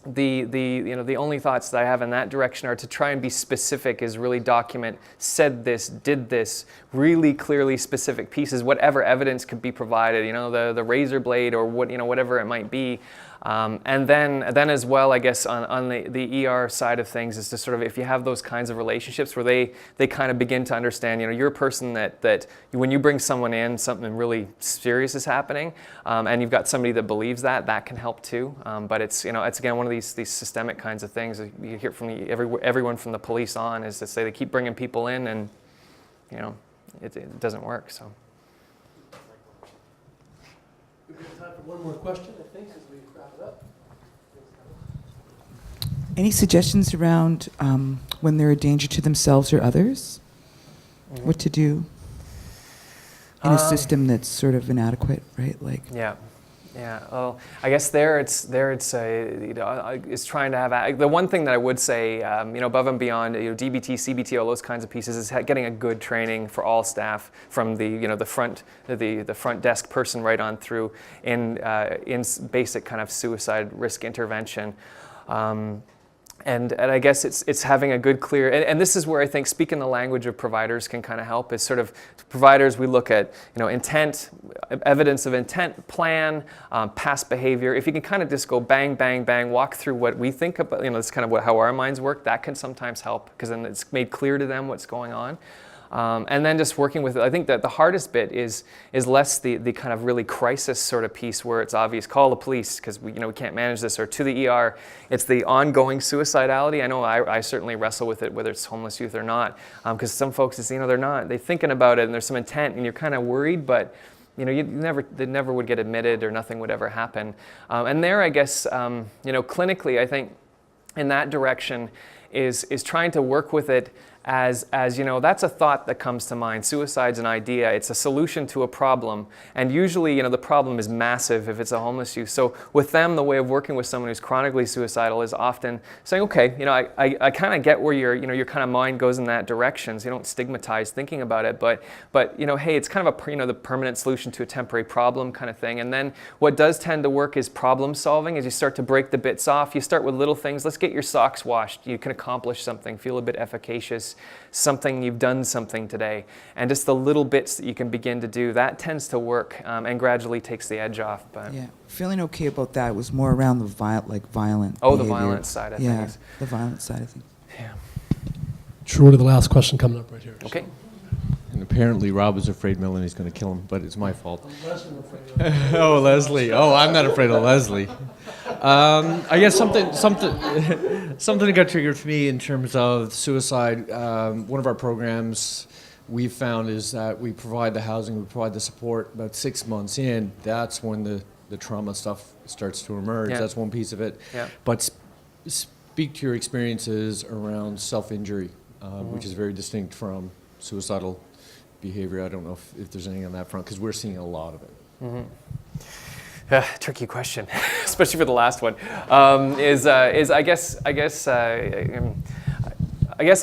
the only thoughts that I have in that direction are to try and be specific, is really document, said this, did this, really clearly specific pieces, whatever evidence could be provided, the razor blade or whatever it might be. And then as well, I guess on the ER side of things, is to sort of, if you have those kinds of relationships where they kind of begin to understand, you're a person that when you bring someone in, something really serious is happening, and you've got somebody that believes that can help too. But it's again one of these systemic kinds of things. You hear from everyone from the police on, is to say they keep bringing people in, and it doesn't work. So. We have time for one more question, I think, as we wrap it up. Any suggestions around when they're a danger to themselves or others? What to do in a system that's sort of inadequate, right? Like. Yeah. Well, I guess it's trying to have the one thing that I would say, above and beyond, DBT, CBT, all those kinds of pieces, is getting a good training for all staff, from the front desk person right on through in basic kind of suicide risk intervention. And I guess it's having a good, clear, and this is where I think speaking the language of providers can kind of help. Is sort of, providers, we look at intent, evidence of intent, plan, past behavior. If you can kind of just go bang, bang, bang, walk through what we think about, it's kind of how our minds work. That can sometimes help, because then it's made clear to them what's going on. And then just working with it. I think that the hardest bit is less the kind of really crisis sort of piece, where it's obvious, call the police because we can't manage this, or to the ER. It's the ongoing suicidality. I know I certainly wrestle with it, whether it's homeless youth or not, because some folks, they're thinking about it and there's some intent and you're kind of worried, but they never would get admitted, or nothing would ever happen. And there, I guess, clinically, I think in that direction is trying to work with it as that's a thought that comes to mind. Suicide's an idea. It's a solution to a problem. And usually, the problem is massive if it's a homeless youth. So with them, the way of working with someone who's chronically suicidal is often saying, okay, I kind of get where your kind of mind goes in that direction. So you don't stigmatize thinking about it, but hey, it's kind of the permanent solution to a temporary problem kind of thing. And then what does tend to work is problem solving. As you start to break the bits off, you start with little things. Let's get your socks washed. You can accomplish something, feel a bit efficacious. You've done something today, and just the little bits that you can begin to do, that tends to work, and gradually takes the edge off. But yeah, feeling okay about that was more around the violent Oh, behavior. the violent side of things. The violent side of things. Yeah. Truly, the last question coming up right here. Okay. And apparently Rob is afraid Melanie's going to kill him, but it's my fault. Oh, Leslie. Oh, I'm not afraid of Leslie. I guess something that got triggered for me in terms of suicide. One of our programs we've found is that we provide the housing, we provide the support. About 6 months in, that's when the trauma stuff starts to emerge. Yeah. That's one piece of it. Yeah. But speak to your experiences around self-injury, which is very distinct from suicidal behavior. I don't know if there's anything on that front, because we're seeing a lot of it. Tricky question, especially for the last one. Is I guess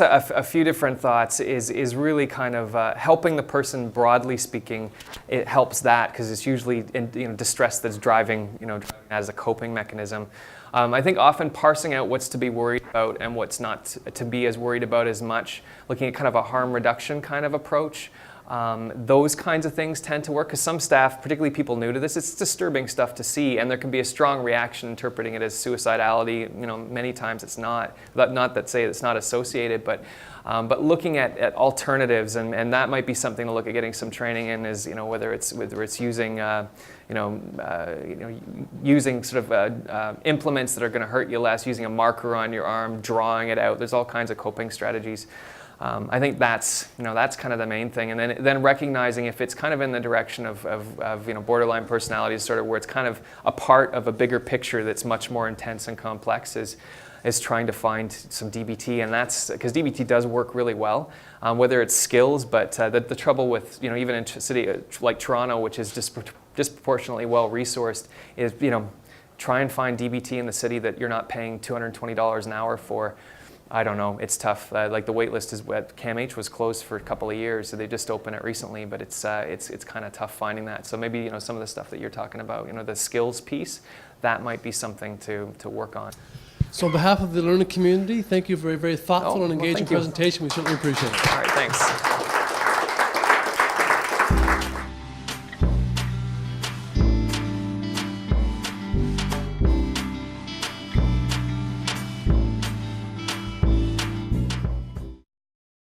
a few different thoughts is really kind of helping the person, broadly speaking. It helps that because it's usually distress that's driving as a coping mechanism. I think often parsing out what's to be worried about and what's not to be as worried about as much, looking at kind of a harm reduction kind of approach. Those kinds of things tend to work because some staff, particularly people new to this, it's disturbing stuff to see, and there can be a strong reaction interpreting it as suicidality. Many times it's not. Not that say it's not associated, but looking at alternatives, and that might be something to look at getting some training in. Is whether it's using using sort of implements that are going to hurt you less, using a marker on your arm, drawing it out. There's all kinds of coping strategies. I think that's kind of the main thing, and then recognizing if it's kind of in the direction of borderline personalities, sort of where it's kind of a part of a bigger picture that's much more intense and complex, is trying to find some DBT, and that's because DBT does work really well, whether it's skills, but the trouble with even in a city like Toronto, which is disproportionately well resourced, is try and find DBT in the city that you're not paying $220 an hour for. I don't know. It's tough. Like the wait list at CAMH was closed for a couple of years, so they just opened it recently. But it's kind of tough finding that. So maybe some of the stuff that you're talking about, the skills piece, that might be something to work on. So on behalf of the learning community, thank you for a very thoughtful and engaging thank you. presentation. We certainly appreciate it. All right, thanks.